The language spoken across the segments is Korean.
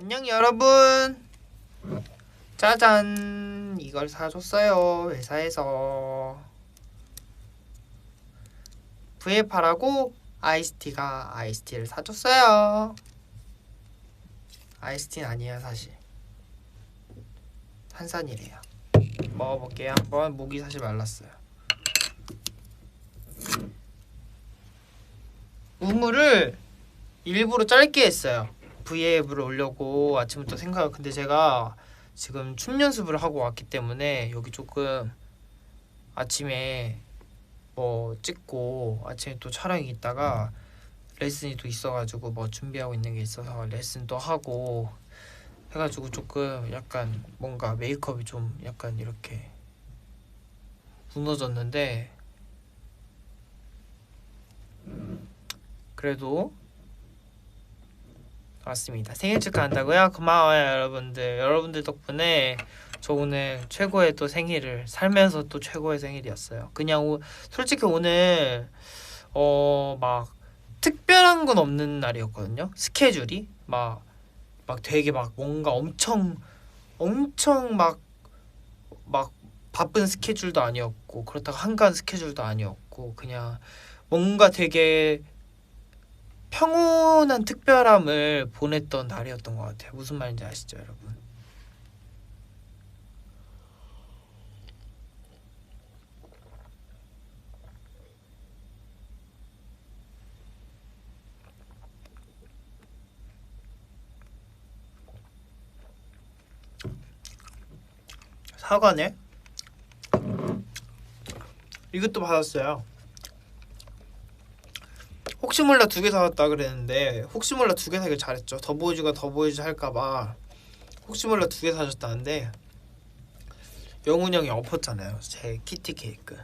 안녕 여러분. 짜잔, 이걸 사줬어요. 회사에서 VF하라고 아이스티가 아이스티를 사줬어요. 아이스티는 아니야 사실. 탄산이래요. 먹어볼게요. 한번. 목이 사실 말랐어요. 우물을 일부러 짧게 했어요. V앱을 올려고 아침부터 생각. 근데 제가 지금 춤 연습을 하고 왔기 때문에 여기 조금 아침에 뭐 찍고 아침에 또 촬영이 있다가 레슨이 또 있어가지고 뭐 준비하고 있는 게 있어서 레슨도 하고 해가지고 조금 약간 뭔가 메이크업이 좀 약간 이렇게 무너졌는데 그래도 왔습니다. 생일 축하한다고요? 고마워요 여러분들. 여러분들 덕분에 저 오늘 최고의 또 생일을 살면서 또 최고의 생일이었어요. 그냥 솔직히 오늘 막 특별한 건 없는 날이었거든요. 스케줄이 막 되게 막 뭔가 엄청 막 바쁜 스케줄도 아니었고 그렇다고 한가한 스케줄도 아니었고 그냥 뭔가 되게 평온한 특별함을 보냈던 날이었던 것 같아요. 무슨 말인지 아시죠, 여러분? 사과네? 이것도 받았어요. 혹시 몰라 2개 사왔다 그랬는데 혹시 몰라 2개 사길 잘했죠. 더보이즈가 더보이즈 할까봐 혹시 몰라 2개 사줬다는데 영훈이 형이 엎었잖아요. 제 키티 케이크.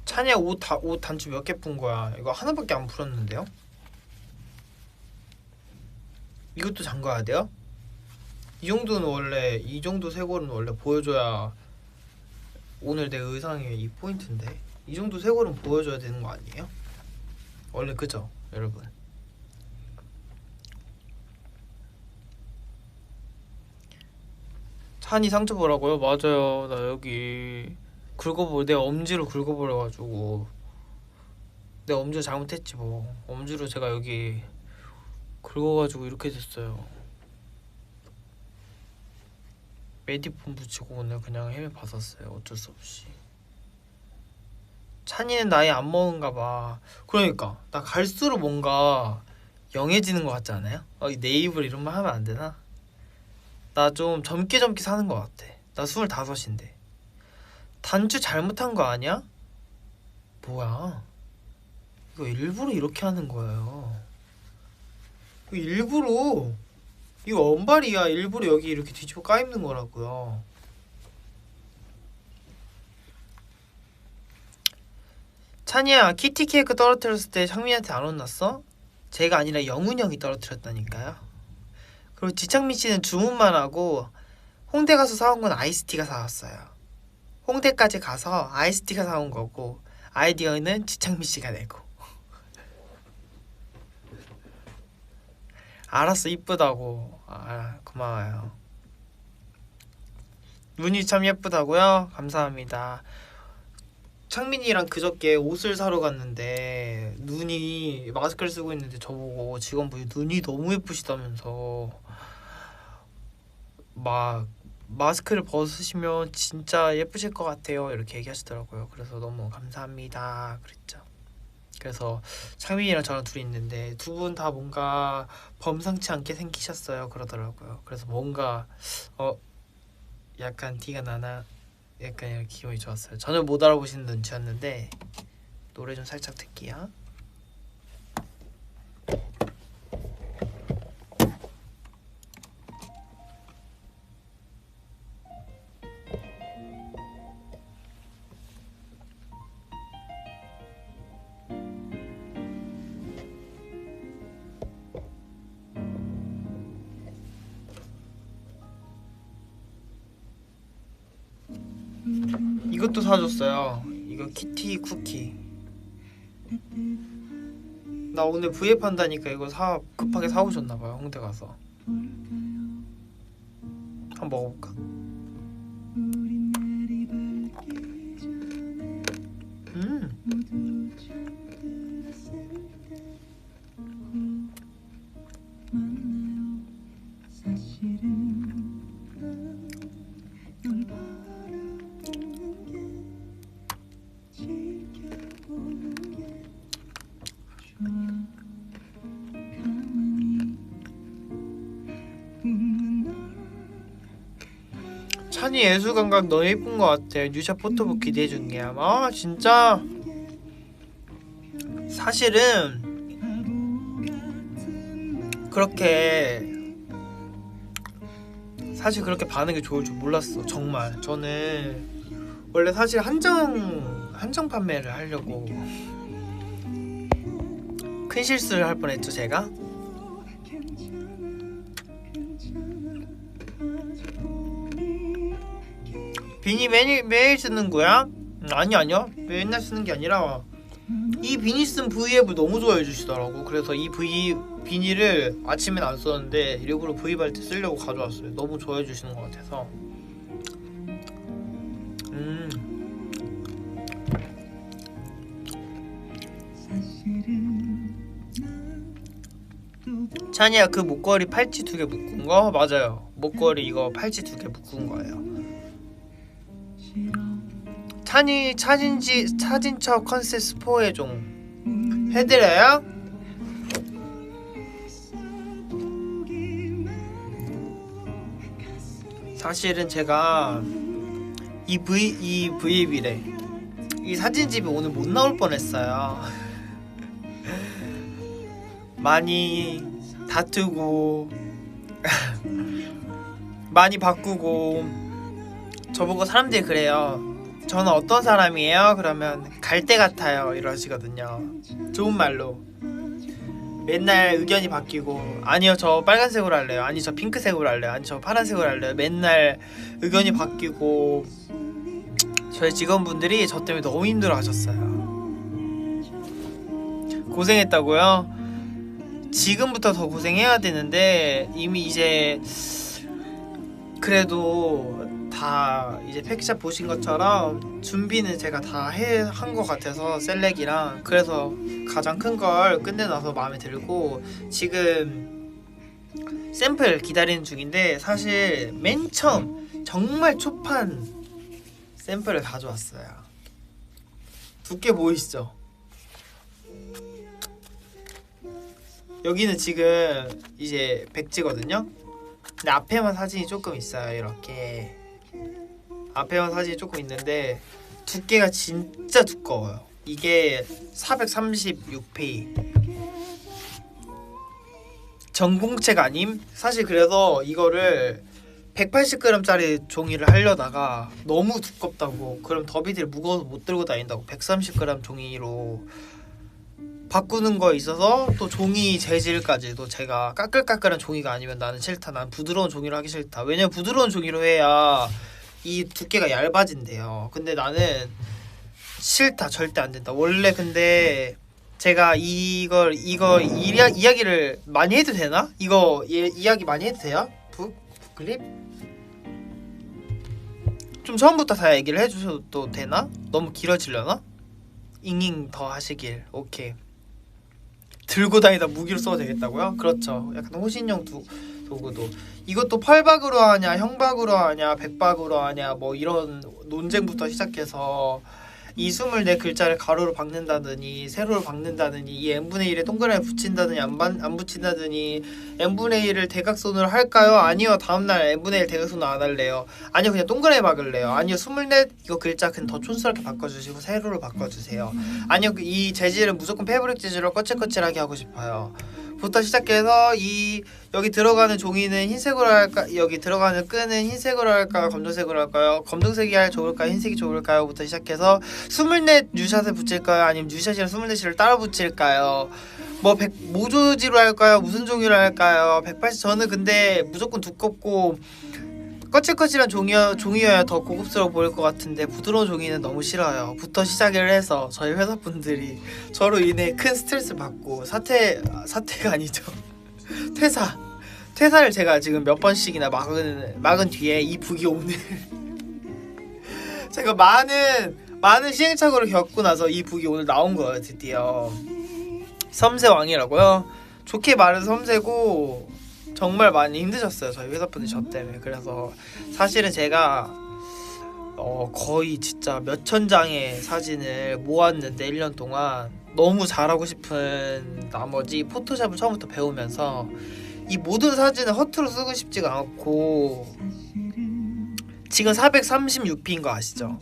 찬이야 옷 단추 몇 개 푼 거야? 이거 하나밖에 안 풀었는데요? 이것도 잠가야 돼요? 이 정도 쇄골은 원래 보여줘야 오늘 내 의상의 이 포인트인데 이 정도 쇄골은 보여줘야 되는 거 아니에요? 원래 그죠, 여러분? 찬이 상처 보라고요? 맞아요. 나 여기 내 엄지로 긁어버려가지고 내 엄지가 잘못했지 뭐. 엄지로 제가 여기 긁어가지고 이렇게 됐어요. 메디폼 붙이고 오늘 그냥 헬멧 벗었어요. 어쩔 수 없이. 찬이는 나이 안 먹은가 봐. 그러니까 나 갈수록 뭔가 영해지는 것 같지 않아요? 내 입으로 이런 말 하면 안 되나? 나 좀 젊게 사는 것 같아. 나 25인데 단추 잘못한 거 아니야? 뭐야? 이거 일부러 이렇게 하는 거예요. 이거 일부러 이거 언발이야. 일부러 여기 이렇게 뒤집어 까입는 거라고요. 찬이야, 키티 케이크 떨어뜨렸을 때 창민이한테 안 혼났어? 제가 아니라 영훈이 형이 떨어뜨렸다니까요. 그리고 지창민 씨는 주문만 하고 홍대 가서 사온 건 아이스티가 사왔어요. 홍대까지 가서 아이스티가 사온 거고 아이디어는 지창민 씨가 내고. 알았어, 이쁘다고. 고마워요. 눈이 참 예쁘다고요? 감사합니다. 창민이랑 그저께 옷을 사러 갔는데 눈이 마스크를 쓰고 있는데 저보고 직원분이 눈이 너무 예쁘시다면서 막 마스크를 벗으시면 진짜 예쁘실 것 같아요 이렇게 얘기하시더라고요. 그래서 너무 감사합니다 그랬죠. 그래서 창민이랑 저랑 둘이 있는데 두 분 다 뭔가 범상치 않게 생기셨어요 그러더라고요. 그래서 뭔가 약간 티가 나나 약간 기분이 좋았어요. 전혀 못 알아보시는 눈치였는데 노래 좀 살짝 듣기야. 이것도 사줬어요. 이거 키티 쿠키. 나 오늘 V앱 한다니까 이거 급하게 사오셨나봐요. 홍대 가서. 한번 먹어볼까? 찬이 예술감각 너무 예쁜 것 같아. 뉴샷 포토북 기대해 주는 게 아마 진짜 사실은 사실 그렇게 반응이 좋을 줄 몰랐어. 정말 저는 원래 사실 한정 판매를 하려고 큰 실수를 할 뻔했죠 제가. 비니 매일 쓰는 거야? 아니요 맨날 쓰는 게 아니라 이 비니 쓴 V앱을 너무 좋아해 주시더라고. 그래서 이 비니를 아침엔 안 썼는데 일부러 V앱 할 때 쓰려고 가져왔어요. 너무 좋아해 주시는 것 같아서. 찬이야 그 목걸이 팔찌 2개 묶은 거? 맞아요. 목걸이 이거 팔찌 2개 묶은 거예요. 찬이 사진첩 컨셉 스포에 좀 해드려요? 사실은 제가 이 V앱이래. 이 사진집이 오늘 못 나올 뻔했어요. 많이 다투고 많이 바꾸고 저보고 사람들이 그래요. 저는 어떤 사람이에요? 그러면 갈대 같아요 이러시거든요. 좋은 말로. 맨날 의견이 바뀌고 아니요 저 빨간색으로 할래요. 아니 저 핑크색으로 할래요. 아니 저 파란색으로 할래요. 맨날 의견이 바뀌고 저희 직원분들이 저 때문에 너무 힘들어 하셨어요. 고생했다고요? 지금부터 더 고생해야 되는데 이미 이제 그래도 다 이제 팩샵 보신 것처럼 준비는 제가 다 한 것 같아서 셀렉이랑 그래서 가장 큰 걸 끝내놔서 마음에 들고 지금 샘플 기다리는 중인데 사실 맨 처음 정말 초판 샘플을 가져왔어요. 두께 보이시죠? 여기는 지금 이제 백지거든요. 근데 앞에만 사진이 조금 있어요. 이렇게 앞에만 사진이 조금 있는데 두께가 진짜 두꺼워요. 이게 436페이 전공책 아님? 사실 그래서 이거를 180g짜리 종이를 하려다가 너무 두껍다고 그럼 더비들이 무거워서 못 들고 다닌다고 130g 종이로 바꾸는 거에 있어서 또 종이 재질까지도 제가 까끌까끌한 종이가 아니면 나는 싫다. 난 부드러운 종이로 하기 싫다. 왜냐면 부드러운 종이로 해야 이 두께가 얇아진대요. 근데 나는 싫다. 절대 안 된다. 원래 근데 제가 이야기를 많이 해도 되나? 이야기 많이 해도 돼요? 북클립? 좀 처음부터 다 얘기를 해주셔도 되나? 너무 길어지려나? 잉잉 더 하시길. 오케이. 들고 다니다 무기로 써도 되겠다고요? 그렇죠. 약간 호신용 도구도. 이것도 펄박으로 하냐 형박으로 하냐 백박으로 하냐 뭐 이런 논쟁부터 시작해서 이 24글자를 가로로 박는다더니 세로로 박는다더니 이 n분의 1에 동그라미 붙인다더니 안 붙인다더니 n분의 1을 대각선으로 할까요? 아니요 다음날 n분의 1 대각선으로 안 할래요. 아니요 그냥 동그라미 박을래요. 아니요 24 이거 글자 그냥 더 촌스럽게 바꿔주시고 세로로 바꿔주세요. 아니요 이 재질은 무조건 패브릭 재질로 거칠거칠하게 하고 싶어요. 부터 시작해서 여기 들어가는 종이는 흰색으로 할까? 여기 들어가는 끈은 흰색으로 할까요? 검정색으로 할까요? 검정색이 좋을까요? 흰색이 좋을까요? 부터 시작해서 24 뉴샷을 붙일까요? 아니면 뉴샷이랑 24를 따라 붙일까요? 뭐 모조지로 할까요? 무슨 종이로 할까요? 180 저는 근데 무조건 두껍고 거칠거칠한 종이여야 더 고급스러워 보일 것 같은데 부드러운 종이는 너무 싫어요. 부터 시작을 해서 저희 회사 분들이 저로 인해 큰 스트레스 받고 사퇴가 아니죠. 퇴사를 제가 지금 몇 번씩이나 막은 뒤에 이 북이 오늘 제가 많은 시행착오를 겪고 나서 이 북이 오늘 나온 거예요. 드디어 섬세왕이라고요. 좋게 말해서 섬세고 정말 많이 힘드셨어요. 저희 회사분들이 저 때문에. 그래서 사실은 제가 거의 진짜 몇천 장의 사진을 모았는데 1년 동안 너무 잘하고 싶은 나머지 포토샵을 처음부터 배우면서 이 모든 사진을 허투루 쓰고 싶지가 않고 지금 436p인 거 아시죠?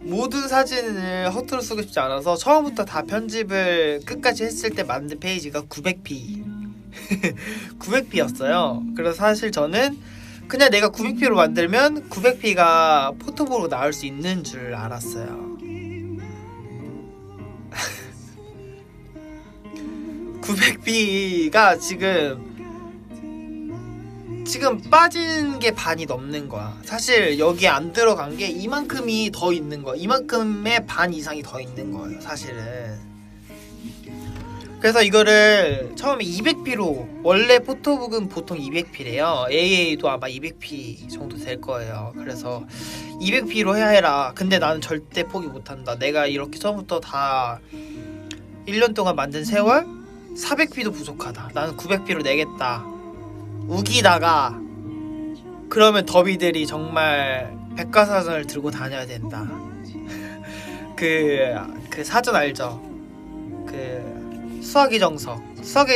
모든 사진을 허투루 쓰고 싶지 않아서 처음부터 다 편집을 끝까지 했을 때 만든 페이지가 900p 900p였어요. 그래서 사실 저는 그냥 내가 900p로 만들면 900p가 포토북으로 나올 수 있는 줄 알았어요. 900p가 지금 빠진 게 반이 넘는 거야. 사실 여기에 안 들어간 게 이만큼이 더 있는 거야. 이만큼의 반 이상이 더 있는 거예요, 사실은. 그래서 이거를 처음에 200p로, 원래 포토북은 보통 200p래요. AA도 아마 200p 정도 될 거예요. 그래서 200p로 해라. 근데 나는 절대 포기 못한다. 내가 이렇게 처음부터 다 1년 동안 만든 세월 400p도 부족하다. 나는 900p로 내겠다. 우기다가 그러면 더비들이 정말 백과사전을 들고 다녀야 된다. 그 사전 알죠? 그 수학의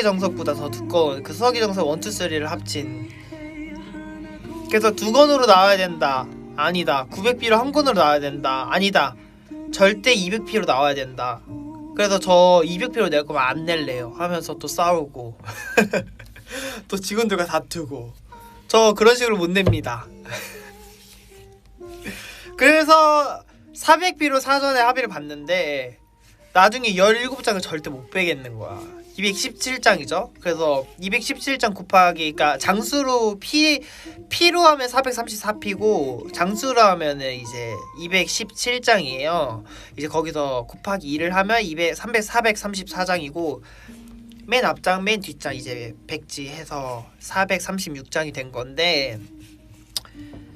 정석보다 더 두꺼운 그 수학의 정석 1, 2, 3를 합친. 그래서 2권으로 나와야 된다. 아니다. 900p로 한 권으로 나와야 된다. 아니다. 절대 200p로 나와야 된다. 그래서 저 200p로 낼 거면 안 낼래요 하면서 또 싸우고 또 직원들과 다투고. 저 그런 식으로 못 냅니다. 그래서 400p로 사전에 합의를 봤는데 나중에 17장을 절대 못 빼겠는 거야. 217장이죠. 그래서 217장 곱하기, 그러니까 장수로 P로 하면 434P고 장수로 하면은 이제 217장이에요. 이제 거기서 곱하기 2를 하면 434장이고 맨 앞장 맨 뒷장 이제 백지해서 436장이 된 건데,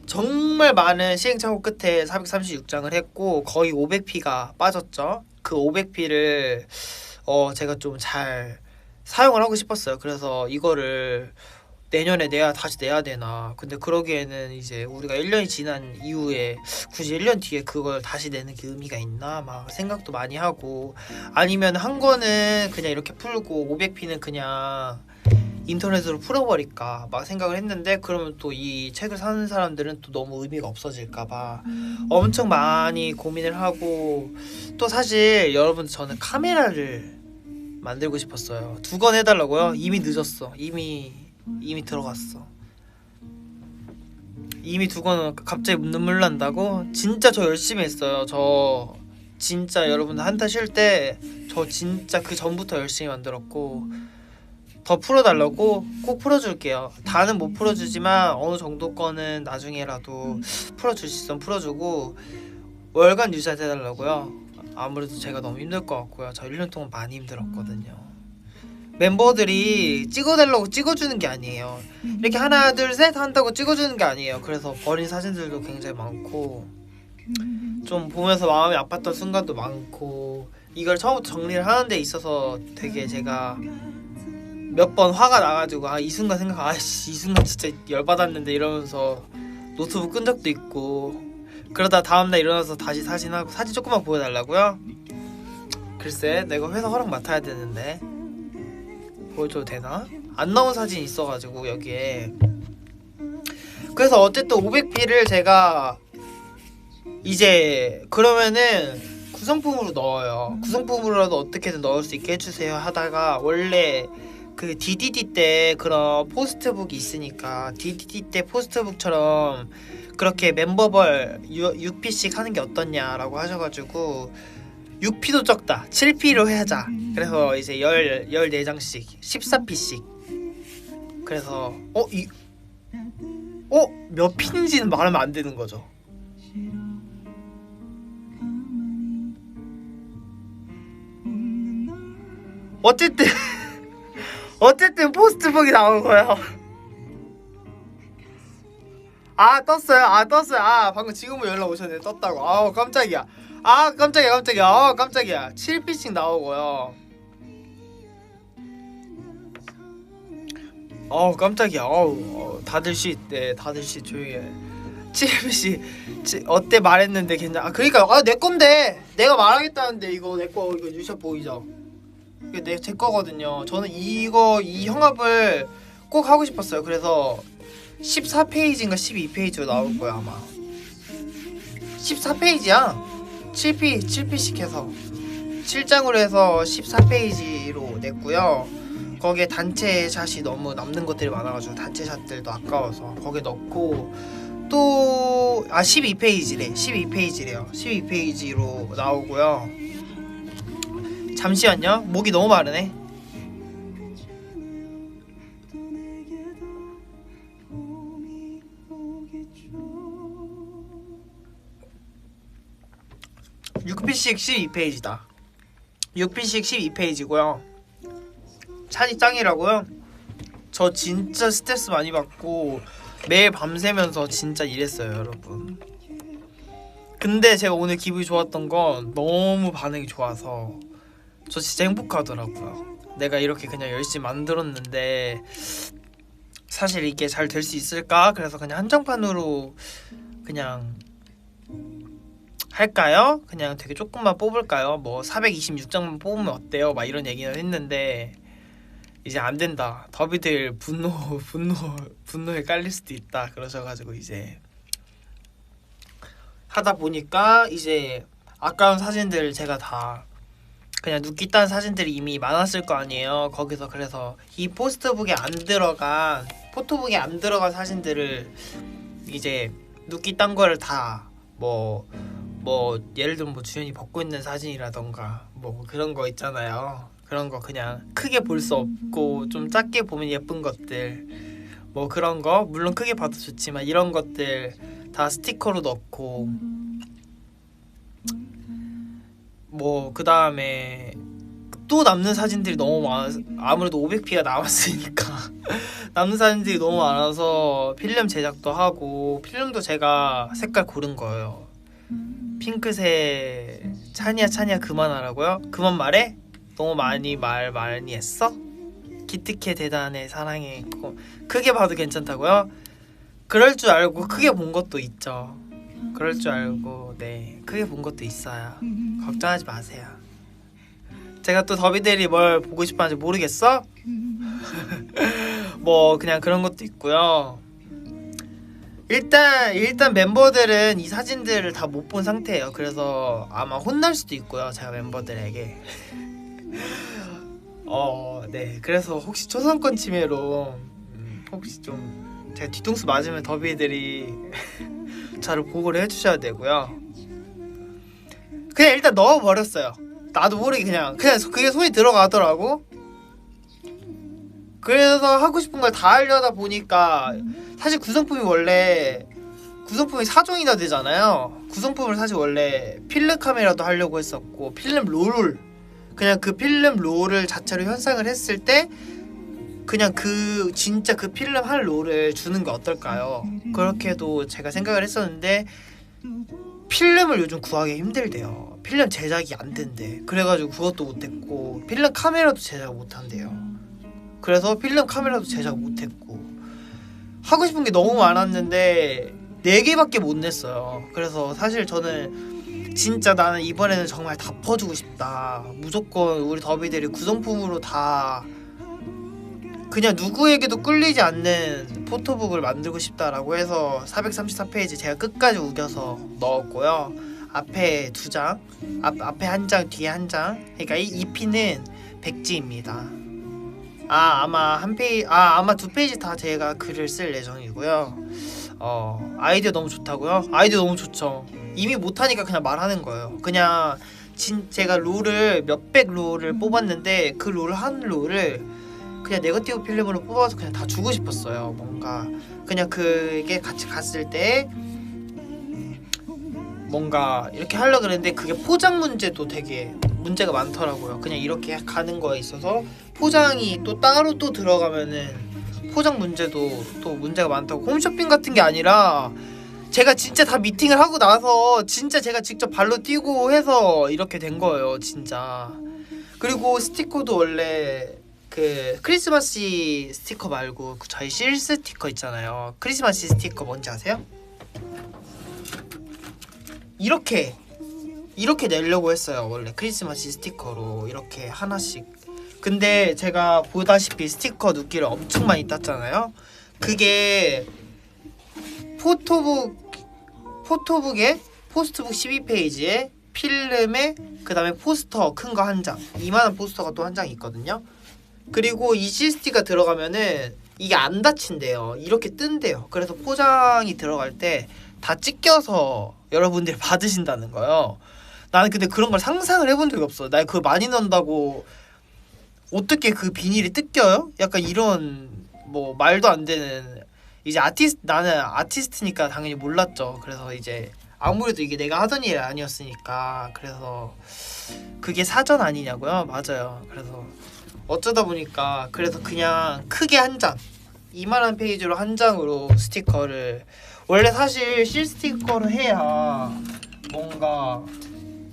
정말 많은 시행착오 끝에 436장을 했고 거의 500p가 빠졌죠. 그 500p를 제가 좀 잘 사용을 하고 싶었어요. 그래서 이거를 내년에 다시 내야 되나. 근데 그러기에는 이제 우리가 1년이 지난 이후에 굳이 1년 뒤에 그걸 다시 내는 게 의미가 있나 막 생각도 많이 하고, 아니면 한 거는 그냥 이렇게 풀고 500p는 그냥 인터넷으로 풀어버릴까 막 생각을 했는데, 그러면 또 이 책을 사는 사람들은 또 너무 의미가 없어질까봐 엄청 많이 고민을 하고, 또 사실 여러분 저는 카메라를 만들고 싶었어요. 2권 해달라고요? 이미 늦었어. 이미 들어갔어. 이미 2권은 갑자기 눈물 난다고? 진짜 저 열심히 했어요. 저 진짜 여러분들 한타 쉴 때 저 진짜 그 전부터 열심히 만들었고, 더 풀어달라고 꼭 풀어줄게요. 다는 못 풀어주지만 어느 정도 거는 나중에라도 풀어줄 수 있으면 풀어주고, 월간 유지한테 해달라고요. 아무래도 제가 너무 힘들 것 같고요. 저 1년 동안 많이 힘들었거든요. 멤버들이 찍어달라고 찍어주는 게 아니에요. 이렇게 하나 둘 셋 한다고 찍어주는 게 아니에요. 그래서 버린 사진들도 굉장히 많고, 좀 보면서 마음이 아팠던 순간도 많고, 이걸 처음부터 정리를 하는 데 있어서 되게 제가 몇 번 화가 나가지고 이 순간 이 순간 진짜 열받았는데 이러면서 노트북 끈 적도 있고, 그러다 다음날 일어나서 다시 사진하고, 사진 조금만 보여달라고요? 글쎄, 내가 회사 허락 맡아야 되는데 보여줘도 되나? 안 나온 사진이 있어가지고 여기에. 그래서 어쨌든 500p를 제가 이제 그러면은 구성품으로 넣어요. 구성품으로라도 어떻게든 넣을 수 있게 해주세요 하다가, 원래 그 DDD 때 그런 포스트북이 있으니까 DDD 때 포스트북처럼 그렇게 멤버별 6p씩 하는 게 어떻냐라고 하셔가지고, 6p도 적다 7p로 하자. 그래서 이제 14장씩 14p씩. 그래서 몇 핀인지는 말하면 안 되는 거죠. 어쨌든 어쨌든 포스트북이 나온 거예요. 떴어요. 방금 지금은 연락 오셨네. 떴다고. 깜짝이야. 깜짝이야. 7피씩 나오고요. 깜짝이야. 다들 씨 조용히 해. 7피씩 어때 말했는데 괜찮아. 그러니까 내 건데 내가 말하겠다는데 이거 내 거 이거 뉴샷 보이죠? 이게 제 거거든요. 저는 이 형합을 꼭 하고 싶었어요. 그래서 14페이지인가 12페이지로 나올 거야 아마. 14페이지야. 7피씩 해서 7장으로 해서 14페이지로 냈고요. 거기에 단체 샷이 너무 남는 것들이 많아가지고 단체 샷들도 아까워서 거기에 넣고 또 12페이지래요. 12페이지로 나오고요. 잠시만요. 목이 너무 마르네. (6피씩) 12페이지다. 6피씩 12페이지고요. 찬이 짱이라고요? 저 진짜 스트레스 많이 받고 매일 밤새면서 진짜 일했어요 여러분. 근데 제가 오늘 기분이 좋았던 건 너무 반응이 좋아서 저 진짜 행복하더라고요. 내가 이렇게 그냥 열심히 만들었는데 사실 이게 잘 될 수 있을까? 그래서 그냥 한정판으로 그냥 할까요? 그냥 되게 조금만 뽑을까요? 뭐 426장만 뽑으면 어때요? 막 이런 얘기를 했는데 이제 안 된다. 더비들 분노에 깔릴 수도 있다. 그러셔가지고 이제 하다 보니까 이제 아까운 사진들 제가 다 그냥 눕기 딴 사진들이 이미 많았을 거 아니에요. 거기서 그래서 이 포토북에 안 들어간 사진들을 이제 눕기 딴 거를 다 뭐 예를 들면 뭐 주연이 벗고 있는 사진이라던가 뭐 그런 거 있잖아요. 그런 거 그냥 크게 볼 수 없고 좀 작게 보면 예쁜 것들 뭐 그런 거 물론 크게 봐도 좋지만 이런 것들 다 스티커로 넣고 뭐 그 다음에 또 남는 사진들이 너무 많아. 아무래도 500p가 남았으니까 남는 사진들이 너무 많아서 필름 제작도 하고 필름도 제가 색깔 고른 거예요. 핑크색. 찬이야 그만하라고요? 그만 말해? 너무 많이 했어? 기특해 대단해 사랑해. 크게 봐도 괜찮다고요? 그럴 줄 알고 크게 본 것도 있죠. 그럴 줄 알고 네 크게 본 것도 있어요. 걱정하지 마세요. 제가 또 더비들이 뭘 보고 싶어하는지 모르겠어? 뭐 그냥 그런 것도 있고요. 일단 멤버들은 이 사진들을 다 못 본 상태예요. 그래서 아마 혼날 수도 있고요 제가 멤버들에게. 네 그래서 혹시 초상권 침해로 혹시 좀 제가 뒤통수 맞으면 더비들이 저를 보고를 해주셔야 되고요. 그냥 일단 넣어버렸어요. 나도 모르게 그냥 그게 손이 들어가더라고. 그래서 하고 싶은 걸 다 하려다 보니까 사실 구성품이 4종이나 되잖아요. 구성품을 사실 원래 필름 카메라도 하려고 했었고 필름 롤 그냥 그 필름 롤을 자체로 현상을 했을 때 그냥 진짜 그 필름 한 롤을 주는 게 어떨까요? 그렇게도 제가 생각을 했었는데 필름을 요즘 구하기 힘들대요. 필름 제작이 안 된대. 그래가지고 그것도 못했고 필름 카메라도 제작 못한대요. 그래서 필름 카메라도 제작 못했고 하고 싶은 게 너무 많았는데 4개밖에 못 냈어요. 그래서 사실 저는 진짜 나는 이번에는 정말 다 퍼주고 싶다. 무조건 우리 더비들이 구성품으로 다 그냥 누구에게도 끌리지 않는 포토북을 만들고 싶다라고 해서 434페이지 제가 끝까지 우겨서 넣었고요. 앞에 2장, 앞에 1장, 뒤에 1장. 그러니까 이 피는 백지입니다. 아마 2페이지 다 제가 글을 쓸 예정이고요. 아이디어 너무 좋다고요? 아이디어 너무 좋죠. 이미 못하니까 그냥 말하는 거예요. 그냥 제가 롤을 몇백 롤을 뽑았는데 그 롤 한 롤을 그냥 네거티브 필름으로 뽑아서 그냥 다 주고 싶었어요. 뭔가 그냥 그게 같이 갔을 때 뭔가 이렇게 하려고 그랬는데 그게 포장 문제도 되게 문제가 많더라고요. 그냥 이렇게 가는 거에 있어서 포장이 또 따로 또 들어가면은 포장 문제도 또 문제가 많다고. 홈쇼핑 같은 게 아니라 제가 진짜 다 미팅을 하고 나서 진짜 제가 직접 발로 뛰고 해서 이렇게 된 거예요, 진짜. 그리고 스티커도 원래 그 크리스마스 스티커 말고 저희 실 스티커 있잖아요. 크리스마스 스티커 뭔지 아세요? 이렇게 내려고 했어요. 원래 크리스마스 스티커로 이렇게 하나씩. 근데 제가 보다시피 스티커 눕기를 엄청 많이 땄잖아요. 그게 포토북에 포스트북 12페이지에 필름에 그 다음에 포스터 큰 거 한 장, 이만한 포스터가 또 한 장 있거든요. 그리고 이 CST가 들어가면은 이게 안 닫힌대요. 이렇게 뜬대요. 그래서 포장이 들어갈 때 다 찢겨서 여러분들이 받으신다는 거예요. 나는 근데 그런 걸 상상을 해본 적이 없어. 나 그거 많이 넣는다고 어떻게 그 비닐이 뜯겨요? 약간 이런 뭐 말도 안 되는. 이제 나는 아티스트니까 당연히 몰랐죠. 그래서 이제 아무래도 이게 내가 하던 일이 아니었으니까 그래서 그게 사전 아니냐고요? 맞아요. 그래서 어쩌다 보니까 그래서 그냥 크게 한 장, 이만한 페이지로 한 장으로 스티커를, 원래 사실 실 스티커를 해야 뭔가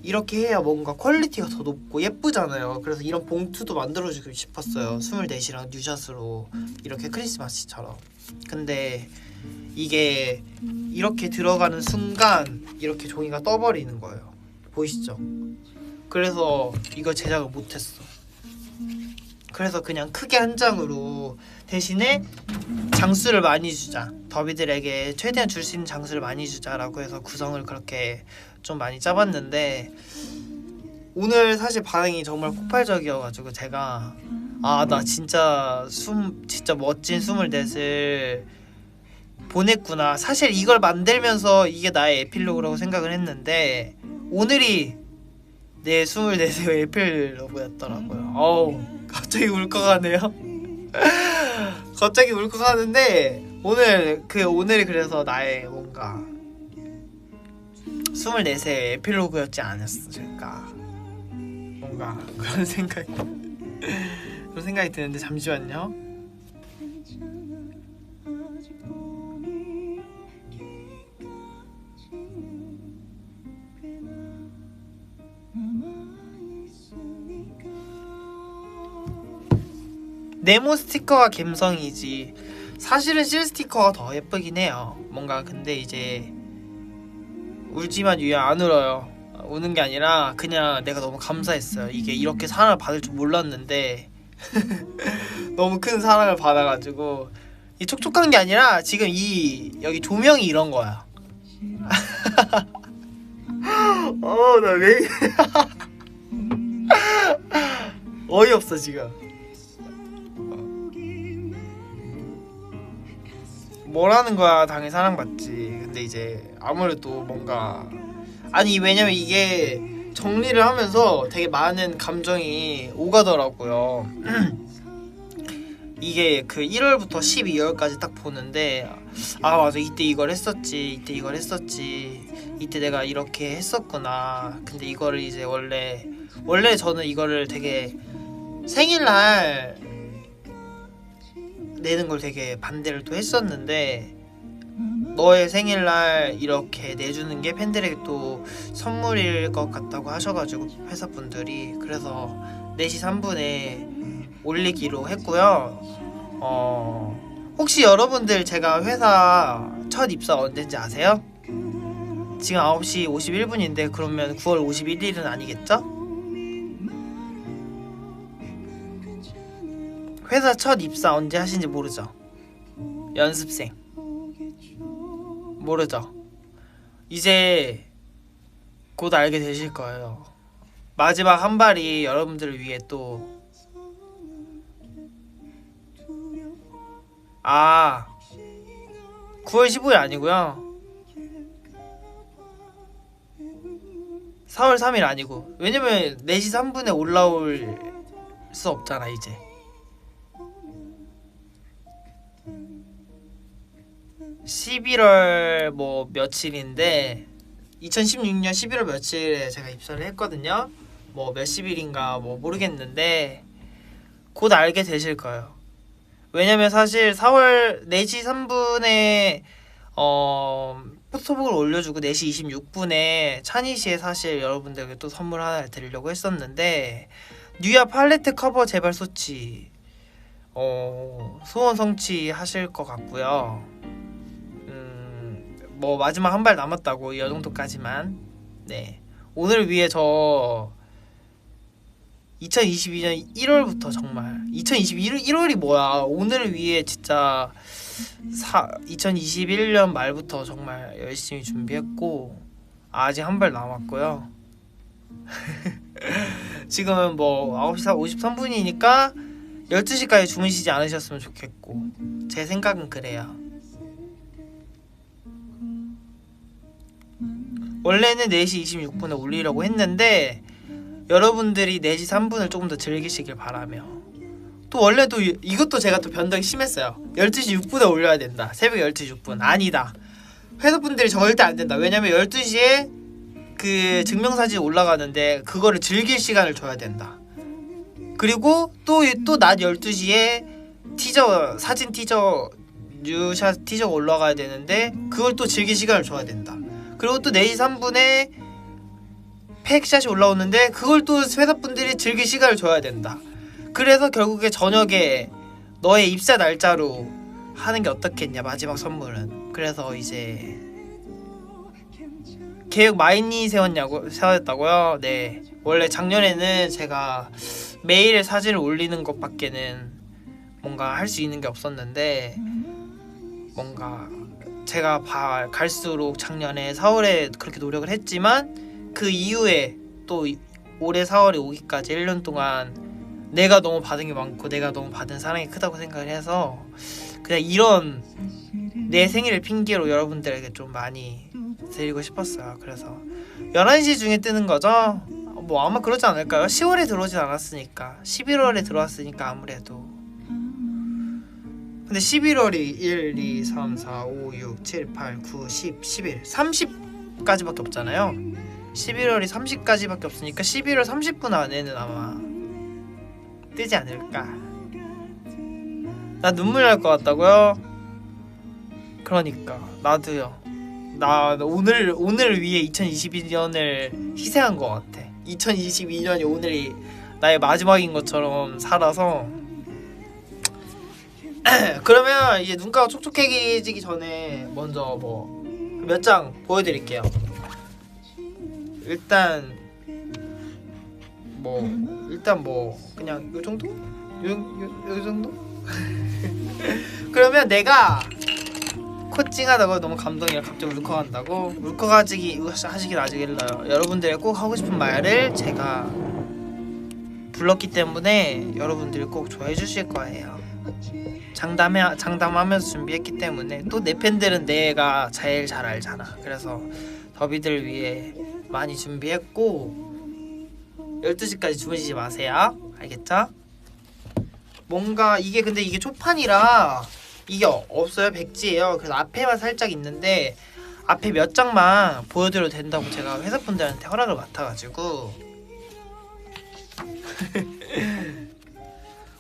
이렇게 해야 뭔가 퀄리티가 더 높고 예쁘잖아요. 그래서 이런 봉투도 만들어주고 싶었어요. 24시랑 뉴샷으로 이렇게 크리스마스처럼. 근데 이게 이렇게 들어가는 순간 이렇게 종이가 떠버리는 거예요. 보이시죠? 그래서 이거 제작을 못했어. 그래서 그냥 크게 한 장으로, 대신에 장수를 많이 주자, 더비들에게 최대한 줄 수 있는 장수를 많이 주자라고 해서 구성을 그렇게 좀 많이 짜봤는데, 오늘 사실 반응이 정말 폭발적이어가지고 제가 나 진짜 멋진 24을 보냈구나. 사실 이걸 만들면서 이게 나의 에필로그라고 생각을 했는데 오늘이 내 24의 에필로그였더라고요. 어우, 갑자기 울컥하네요. 갑자기 울컥하는데 오늘이 그래서 나의 뭔가 24세의 에필로그였지 않았을까, 뭔가 그런 생각이 드는데, 잠시만요. 네모 스티커가 갬성이지 사실은 실 스티커가 더 예쁘긴 해요. 뭔가 근데 이제 울지만 유야 안 울어요. 우는 게 아니라 그냥 내가 너무 감사했어요. 이게 이렇게 사랑을 받을 줄 몰랐는데 너무 큰 사랑을 받아가지고, 이 촉촉한 게 아니라 지금 여기 조명이 이런 거야. 나 왜 어이없어 지금. 뭐라는 거야. 당연히 사랑받지. 근데 이제 아무래도 뭔가, 아니 왜냐면 이게 정리를 하면서 되게 많은 감정이 오가더라고요. 이게 그 1월부터 12월까지 딱 보는데, 맞아, 이때 이걸 했었지, 이때 내가 이렇게 했었구나. 근데 이거를 이제 원래 저는 이거를 되게 생일날 내는 걸 되게 반대를 또 했었는데, 너의 생일날 이렇게 내주는 게 팬들에게 또 선물일 것 같다고 하셔가지고 회사분들이, 그래서 4시 3분에 올리기로 했고요. 혹시 여러분들 제가 회사 첫 입사 언제인지 아세요? 지금 9시 51분인데 그러면 9월 51일은 아니겠죠? 회사 첫 입사 언제 하신지 모르죠? 연습생 모르죠? 이제 곧 알게 되실 거예요. 마지막 한 발이 여러분들을 위해 또 9월 15일 아니고요, 4월 3일 아니고, 왜냐면 4시 3분에 올라올 수 없잖아 이제. 11월 뭐 며칠인데 2016년 11월 며칠에 제가 입사를 했거든요. 뭐 몇십일인가 뭐 모르겠는데 곧 알게 되실 거예요. 왜냐면 사실 4월 4시 3분에 포토북을 올려주고 4시 26분에 찬이시에 사실 여러분들에게 또 선물 하나를 드리려고 했었는데 뉴야 팔레트 커버 재발 소치 소원 성취하실 것 같고요. 뭐 마지막 한 발 남았다고 이 정도까지만. 네, 오늘 위해 저 2022년 1월부터 정말 2021년 1월이 뭐야, 오늘을 위해 진짜 2021년 말부터 정말 열심히 준비했고 아직 한 발 남았고요. 지금은 뭐 9시 53분이니까 12시까지 주무시지 않으셨으면 좋겠고 제 생각은 그래요. 원래는 4시 26분에 올리려고 했는데 여러분들이 4시 3분을 조금 더 즐기시길 바라며, 또 원래 또 이것도 제가 또 변덕이 심했어요. 12시 6분에 올려야 된다. 새벽 12시 6분 아니다. 회사분들이 절대 안 된다. 왜냐면 12시에 그 증명사진 올라가는데 그거를 즐길 시간을 줘야 된다. 그리고 또 낮 12시에 티저, 사진 티저, 뉴샷 티저가 올라가야 되는데 그걸 또 즐길 시간을 줘야 된다. 그리고 또 4시 3분에 팩샷이 올라오는데 그걸 또 회사분들이 즐길 시간을 줘야 된다. 그래서 결국에 저녁에 너의 입사 날짜로 하는 게 어떻겠냐, 마지막 선물은. 그래서 이제 계획 많이 세웠다고요? 네, 원래 작년에는 제가 매일 사진을 올리는 것밖에는 뭔가 할 수 있는 게 없었는데 뭔가 제가 갈수록 작년에 4월에 그렇게 노력을 했지만 그 이후에 또 올해 4월에 오기까지 1년 동안 내가 너무 받은 게 많고 내가 너무 받은 사랑이 크다고 생각을 해서 그냥 이런 내 생일을 핑계로 여러분들에게 좀 많이 드리고 싶었어요. 그래서 11시 중에 뜨는 거죠? 뭐 아마 그러지 않을까요? 10월에 들어오진 않았으니까, 11월에 들어왔으니까 아무래도. 근데 11월이 1, 2, 3, 4, 5, 6, 7, 8, 9, 10, 11, 30까지밖에 없잖아요. 11월이 30까지밖에 없으니까 11월 30분 안에는 아마 뜨지 않을까. 나 눈물 날 것 같다고요? 그러니까 나도요. 나 오늘 위해 2022년을 희생한 것 같아. 2022년이 오늘이 나의 마지막인 것처럼 살아서. 그러면 이제 눈가가 촉촉해지기 전에 먼저 뭐 몇 장 보여드릴게요. 일단 뭐 그냥 요 정도? 요 정도? 그러면 내가 코칭하다가 너무 감동이라 갑자기 울컥한다고? 울컥하시긴 아직 일러요. 여러분들이 꼭 하고 싶은 말을 제가 불렀기 때문에 여러분들이 꼭 좋아해 주실 거예요. 장담하면서 준비했기 때문에. 또 내 팬들은 내가 제일 잘 알잖아. 그래서 더비들 위해 많이 준비했고 12시까지 주무시지 마세요. 알겠죠? 뭔가 근데 이게 초판이라 이게 없어요. 백지예요. 그래서 앞에만 살짝 있는데 앞에 몇 장만 보여드려도 된다고 제가 회사분들한테 허락을 맡아가지고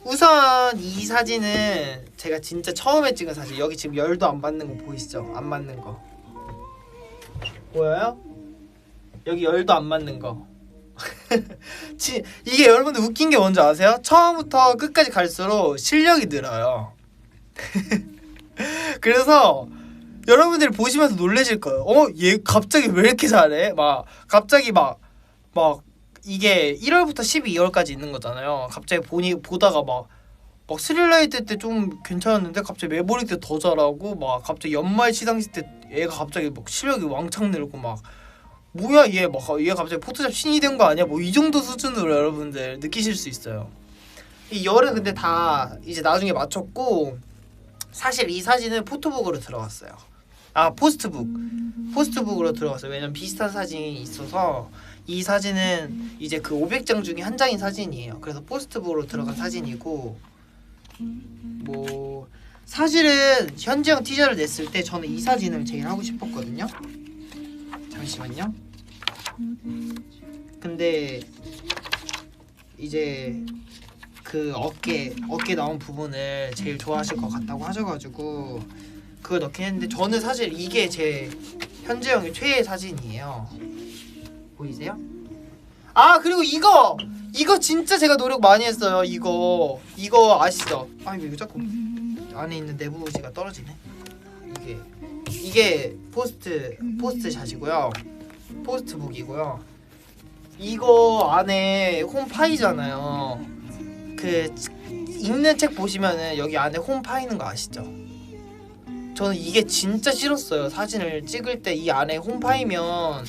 우선 이 사진은 제가 진짜 처음에 찍은 사진. 여기 지금 열도 안 받는 거 보이시죠? 안 맞는 거 보여요? 여기 열도 안 맞는 거. 이게 여러분들 웃긴 게 뭔지 아세요? 처음부터 끝까지 갈수록 실력이 늘어요. 그래서 여러분들이 보시면서 놀라실 거예요. 얘 갑자기 왜 이렇게 잘해? 갑자기 이게 1월부터 12월까지 있는 거잖아요. 갑자기 보다가 스릴라이트 때 좀 괜찮았는데 갑자기 메모리 때 더 잘하고 갑자기 연말 시상식 때 얘가 갑자기 실력이 왕창 늘고 뭐야 얘 갑자기 포토샵 신이 된 거 아니야? 이 정도 수준으로 여러분들 느끼실 수 있어요. 이 열은 근데 다 이제 나중에 맞췄고 사실 이 사진은 포토북으로 들어갔어요. 포스트북으로 들어갔어요. 왜냐면 비슷한 사진이 있어서 이 사진은 이제 그 500장 중에 한 장인 사진이에요. 그래서 포스트북으로 들어간 사진이고 사실은 현지형 티저를 냈을 때 저는 이 사진을 제일 하고 싶었거든요. 잠시만요. 근데 이제 그 어깨 나온 부분을 제일 좋아하실 것 같다고 하셔가지고 그거 넣긴 했는데, 저는 사실 이게 제 현재형의 최애 사진이에요. 보이세요? 아, 그리고 이거 진짜 제가 노력 많이 했어요. 이거 아시죠? 아, 이거 자꾸 안에 있는 내부지가 떨어지네. 이게 포스트 샷이고요. 포스트북이고요. 이거 안에 홈파이잖아요. 그 읽는 책 보시면은 여기 안에 홈 파이는 거 아시죠? 저는 이게 진짜 싫었어요. 사진을 찍을 때 이 안에 홈 파이면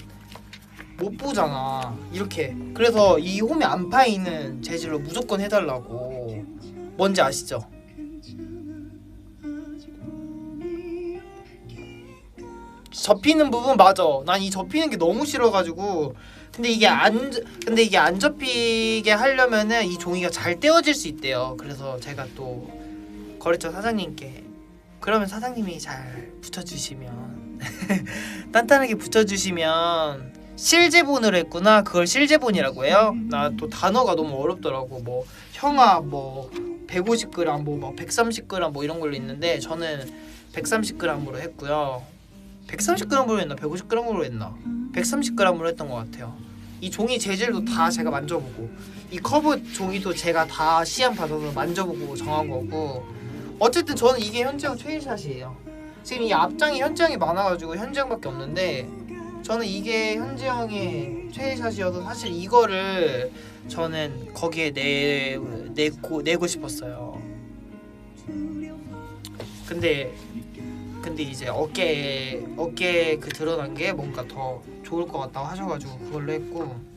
못 보잖아. 이렇게. 그래서 이 홈이 안 파이는 재질로 무조건 해달라고. 뭔지 아시죠? 접히는 부분 맞아. 난 이 접히는 게 너무 싫어가지고. 근데 이게 안 접히게 하려면은 이 종이가 잘 떼어질 수 있대요. 그래서 제가 또 거래처 사장님께, 그러면 사장님이 잘 붙여주시면 단단하게 붙여주시면 실제본으로 했구나. 그걸 실제본이라고 해요. 나 또 단어가 너무 어렵더라고. 뭐 형아 뭐 150g 뭐 130g 뭐 이런 걸로 있는데 저는 130g으로 했고요. 130g으로 했나 150g으로 했나 130g으로 했던 것 같아요. 이 종이 재질도 다 제가 만져보고, 이 커브 종이도 제가 다 시안 받아서 만져보고 정한 거고. 어쨌든 저는 이게 현재형 최애샷이에요. 지금 이 앞장이 현재형이 많아가지고 현재형밖에 없는데 저는 이게 현재형의 최애샷이어서 사실 이거를 저는 거기에 내고 싶었어요. 근데 이제 어깨 그 드러난 게 뭔가 더 좋을 것 같다고 하셔가지고 그걸로 했고.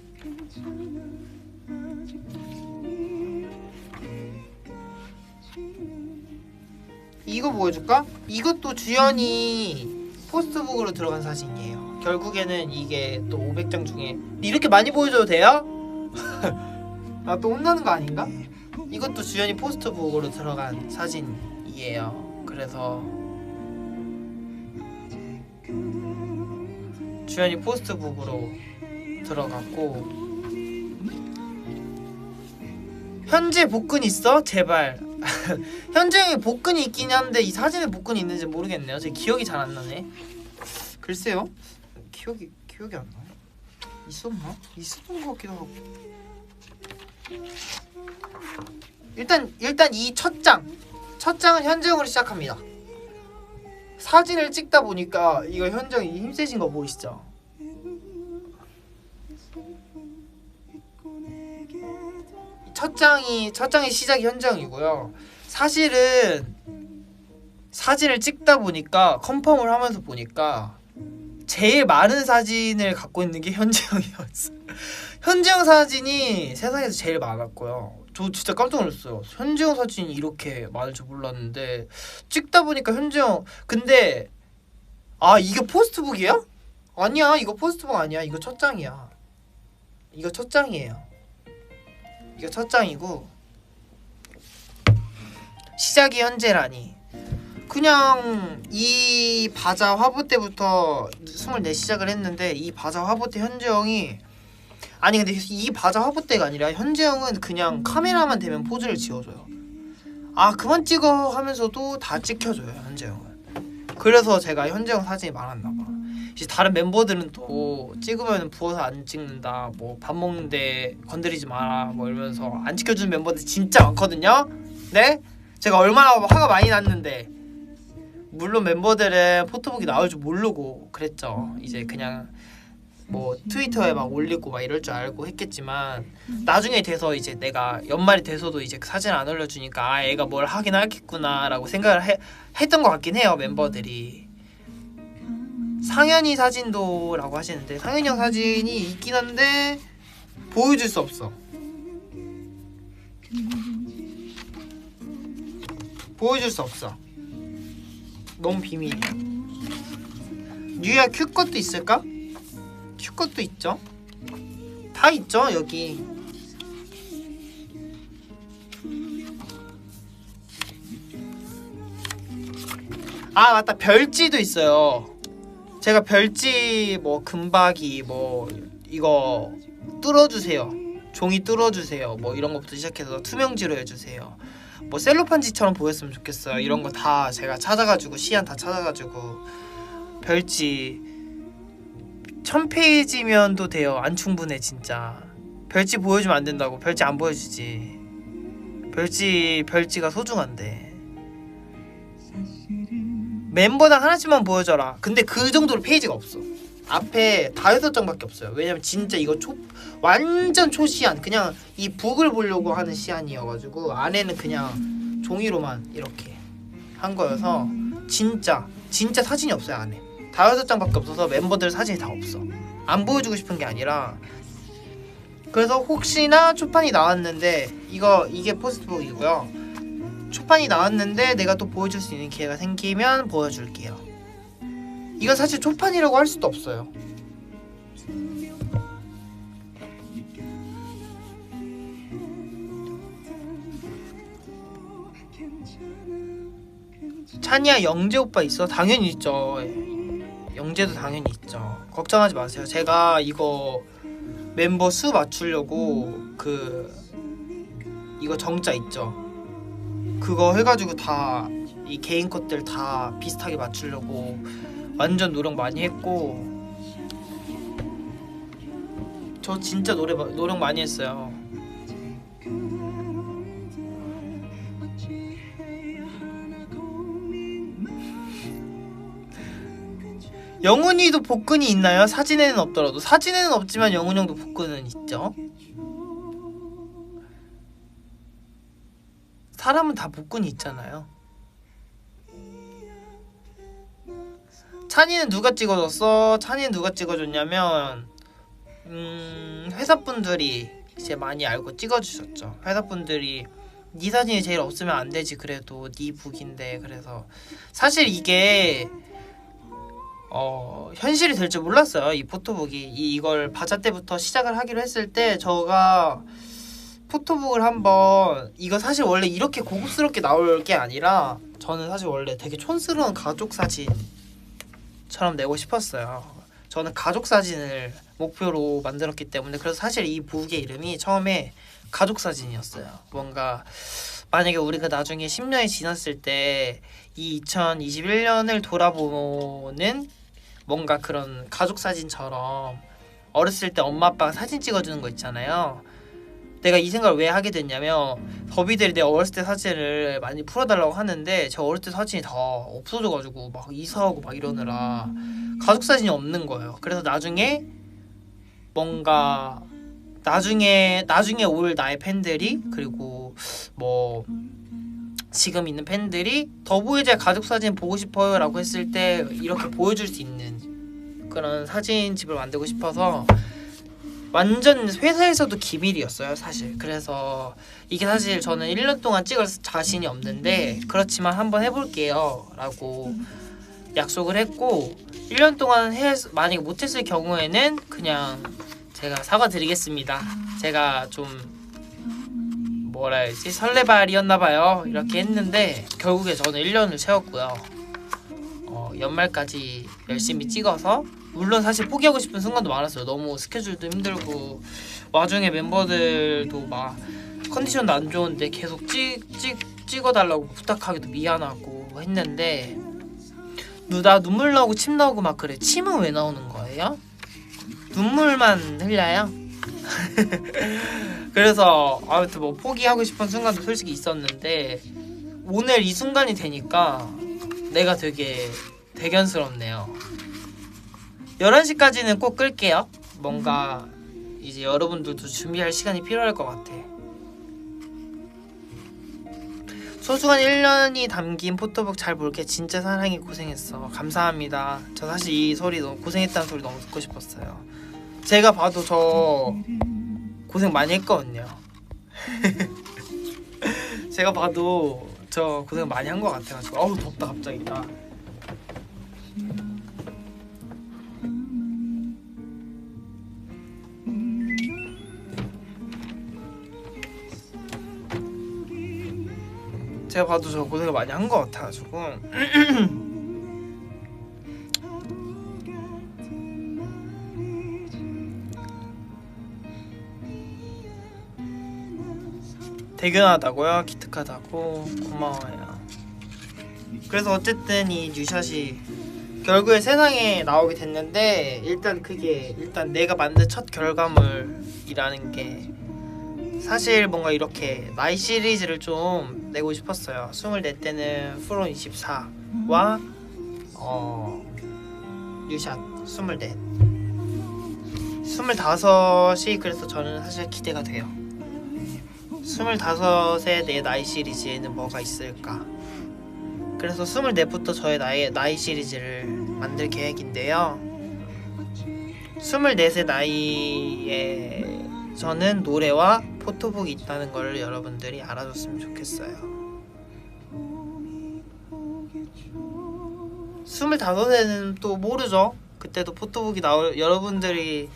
이거 보여줄까? 이것도 주연이 포스트북으로 들어간 사진이에요. 결국에는 이게 또 500장 중에 이렇게 많이 보여줘도 돼요? 아, 또 혼나는 거 아닌가? 이것도 주연이 포스트북으로 들어간 사진이에요. 그래서 주연이 포스트북으로 들어갔고. 현재 복근 있어? 제발. 현재형에 복근이 있긴 한데 이 사진에 복근이 있는지 모르겠네요. 제 기억이 잘 안 나네. 글쎄요. 기억이 안 나요. 있었나? 있었던 것 같기도 하고. 일단 이 첫 장은 현재형으로 시작합니다. 사진을 찍다 보니까 이거 현정이 힘세신 거 보이시죠? 첫 장이 시작이 현정이고요. 사실은 사진을 찍다 보니까 컨펌을 하면서 보니까 제일 많은 사진을 갖고 있는 게 현재형이었어요. 현재형 사진이 세상에서 제일 많았고요. 저 진짜 깜짝 놀랐어요. 현재형 사진이 이렇게 많을 줄 몰랐는데 찍다 보니까 현재형. 근데 이게 포스트북이야? 아니야, 이거 포스트북 아니야. 이거 첫 장이야. 이거 첫 장이에요. 이거 첫 장이고 시작이 현재라니. 그냥 이 바자 화보 때부터 24 시작을 했는데 이 바자 화보 때 현재형이, 아니 근데 이 바자 화보 때가 아니라 현재형은 그냥 카메라만 대면 포즈를 지어줘요. 그만 찍어 하면서도 다 찍혀줘요 현재형은. 그래서 제가 현재형 사진이 많았나봐. 이제 다른 멤버들은 또 찍으면 부어서 안 찍는다, 뭐 밥 먹는데 건드리지 마라 뭐 이러면서 안 찍혀주는 멤버들 진짜 많거든요. 네? 제가 얼마나 화가 많이 났는데. 물론 멤버들은 포토북이 나올 줄 모르고 그랬죠. 이제 그냥 뭐 트위터에 막 올리고 막 이럴 줄 알고 했겠지만 나중에 돼서 이제 내가 연말이 돼서도 이제 사진 안 올려주니까 애가 뭘 하긴 하겠구나 라고 생각을 했던 것 같긴 해요. 멤버들이 상현이 사진도 라고 하시는데 상현이 형 사진이 있긴 한데 보여줄 수 없어. 보여줄 수 없어. 너무 비밀이야. 뉴야 큐 것도 있을까? 큐 것도 있죠? 다 있죠 여기. 아 맞다, 별지도 있어요. 제가 별지 뭐 금박이 뭐 이거 뚫어주세요, 종이 뚫어주세요, 뭐 이런 것부터 시작해서 투명지로 해주세요, 뭐 셀로판지처럼 보였으면 좋겠어요, 이런 거 다 제가 찾아가지고 시안 다 찾아가지고 별지 1000페이지면도 돼요. 안 충분해 진짜. 별지 보여주면 안 된다고. 별지 안 보여주지. 별지가 소중한데. 멤버당 하나씩만 보여줘라. 근데 그 정도로 페이지가 없어. 앞에 5장밖에 없어요. 왜냐면 진짜 이거 완전 초시안, 그냥 이 북을 보려고 하는 시안이어가지고 안에는 그냥 종이로만 이렇게 한 거여서 진짜 사진이 없어요. 안에 5장밖에 없어서 멤버들 사진이 다 없어. 안 보여주고 싶은 게 아니라. 그래서 혹시나 초판이 나왔는데 이게 포스트북이고요. 초판이 나왔는데 내가 또 보여줄 수 있는 기회가 생기면 보여줄게요. 이건 사실 초판이라고 할 수도 없어요. 찬이야, 영재 오빠 있어? 당연히 있죠. 영재도 당연히 있죠. 걱정하지 마세요. 제가 이거 멤버 수 맞추려고 이거 정자 있죠? 그거 해가지고 다 이 개인 것들 다 비슷하게 맞추려고 완전 노력 많이 했고, 저 진짜 노력 많이 했어요. 영훈이도 복근이 있나요? 사진에는 없더라도. 사진에는 없지만 영훈 형도 복근은 있죠. 사람은 다 복근이 있잖아요. 찬이는 누가 찍어줬어? 찬이는 누가 찍어줬냐면 회사분들이 이제 많이 알고 찍어주셨죠. 회사분들이 네 사진이 제일 없으면 안 되지, 그래도 네 북인데. 그래서 사실 이게 현실이 될 줄 몰랐어요. 이 포토북이 이걸 바자 때부터 시작을 하기로 했을 때 제가 포토북을 한번, 이거 사실 원래 이렇게 고급스럽게 나올 게 아니라 저는 사실 원래 되게 촌스러운 가족 사진처럼 내고 싶었어요. 저는 가족 사진을 목표로 만들었기 때문에. 그래서 사실 이 북의 이름이 처음에 가족 사진이었어요. 뭔가 만약에 우리가 나중에 10년이 지났을 때 이 2021년을 돌아보는 뭔가 그런 가족 사진처럼, 어렸을 때 엄마 아빠가 사진 찍어주는 거 있잖아요. 내가 이 생각을 왜 하게 됐냐면, 더비들이 내 어렸을 때 사진을 많이 풀어달라고 하는데 제 어렸을 때 사진이 다 없어져가지고 막 이사하고 막 이러느라 가족 사진이 없는 거예요. 그래서 나중에 뭔가 나중에 올 나의 팬들이, 그리고 뭐 지금 있는 팬들이 더보이즈의 가족 사진 보고 싶어요 라고 했을 때 이렇게 보여줄 수 있는 그런 사진집을 만들고 싶어서, 완전 회사에서도 기밀이었어요 사실. 그래서 이게 사실 저는 1년 동안 찍을 자신이 없는데, 그렇지만 한번 해볼게요 라고 약속을 했고, 1년 동안 만약에 못했을 경우에는 그냥 제가 사과드리겠습니다. 제가 좀 뭐라 해야지, 설레발이었나봐요. 이렇게 했는데 결국에 저는 1년을 채웠고요. 연말까지 열심히 찍어서, 물론 사실 포기하고 싶은 순간도 많았어요. 너무 스케줄도 힘들고 와중에 멤버들도 막 컨디션도 안 좋은데 계속 찍어달라고 부탁하기도 미안하고 했는데, 나 눈물 나오고 침 나오고 막 그래. 침은 왜 나오는 거예요? 눈물만 흘려요? 그래서 아무튼 뭐 포기하고 싶은 순간도 솔직히 있었는데, 오늘 이 순간이 되니까 내가 되게 대견스럽네요. 11시까지는 꼭 끌게요. 뭔가 이제 여러분들도 준비할 시간이 필요할 것 같아. 소중한 1년이 담긴 포토북 잘 볼게. 진짜 사랑해. 고생했어. 감사합니다. 저 사실 이 소리, 너무 고생했다는 소리 너무 듣고 싶었어요. 제가 봐도 저 고생 많이 했거든요. 제가 봐도 저 고생 많이 한 것 같아가지고. 어우 덥다 갑자기. 제가 봐도 저 고생을 많이 한 것 같아가지고. 대견하다고요? 기특하다고? 고마워요. 그래서 어쨌든 이 뉴샷이 결국에 세상에 나오게 됐는데 일단 내가 만든 첫 결과물이라는 게 사실 뭔가 이렇게 나이 시리즈를 좀 내고 싶었어요. 24때는 프롬 24와 뉴샷 24 25이 그래서 저는 사실 기대가 돼요. 25의 내 나이 시리즈에는 뭐가 있을까? 그래서 24부터 저의 나이 시리즈를 만들 계획인데요. 24세 나이에 저는 노래와 포토북이 있다는 걸 여러분들이 알아줬으면 좋겠어요. 25세는 또 모르죠. 그때도 포토북이 여러분들이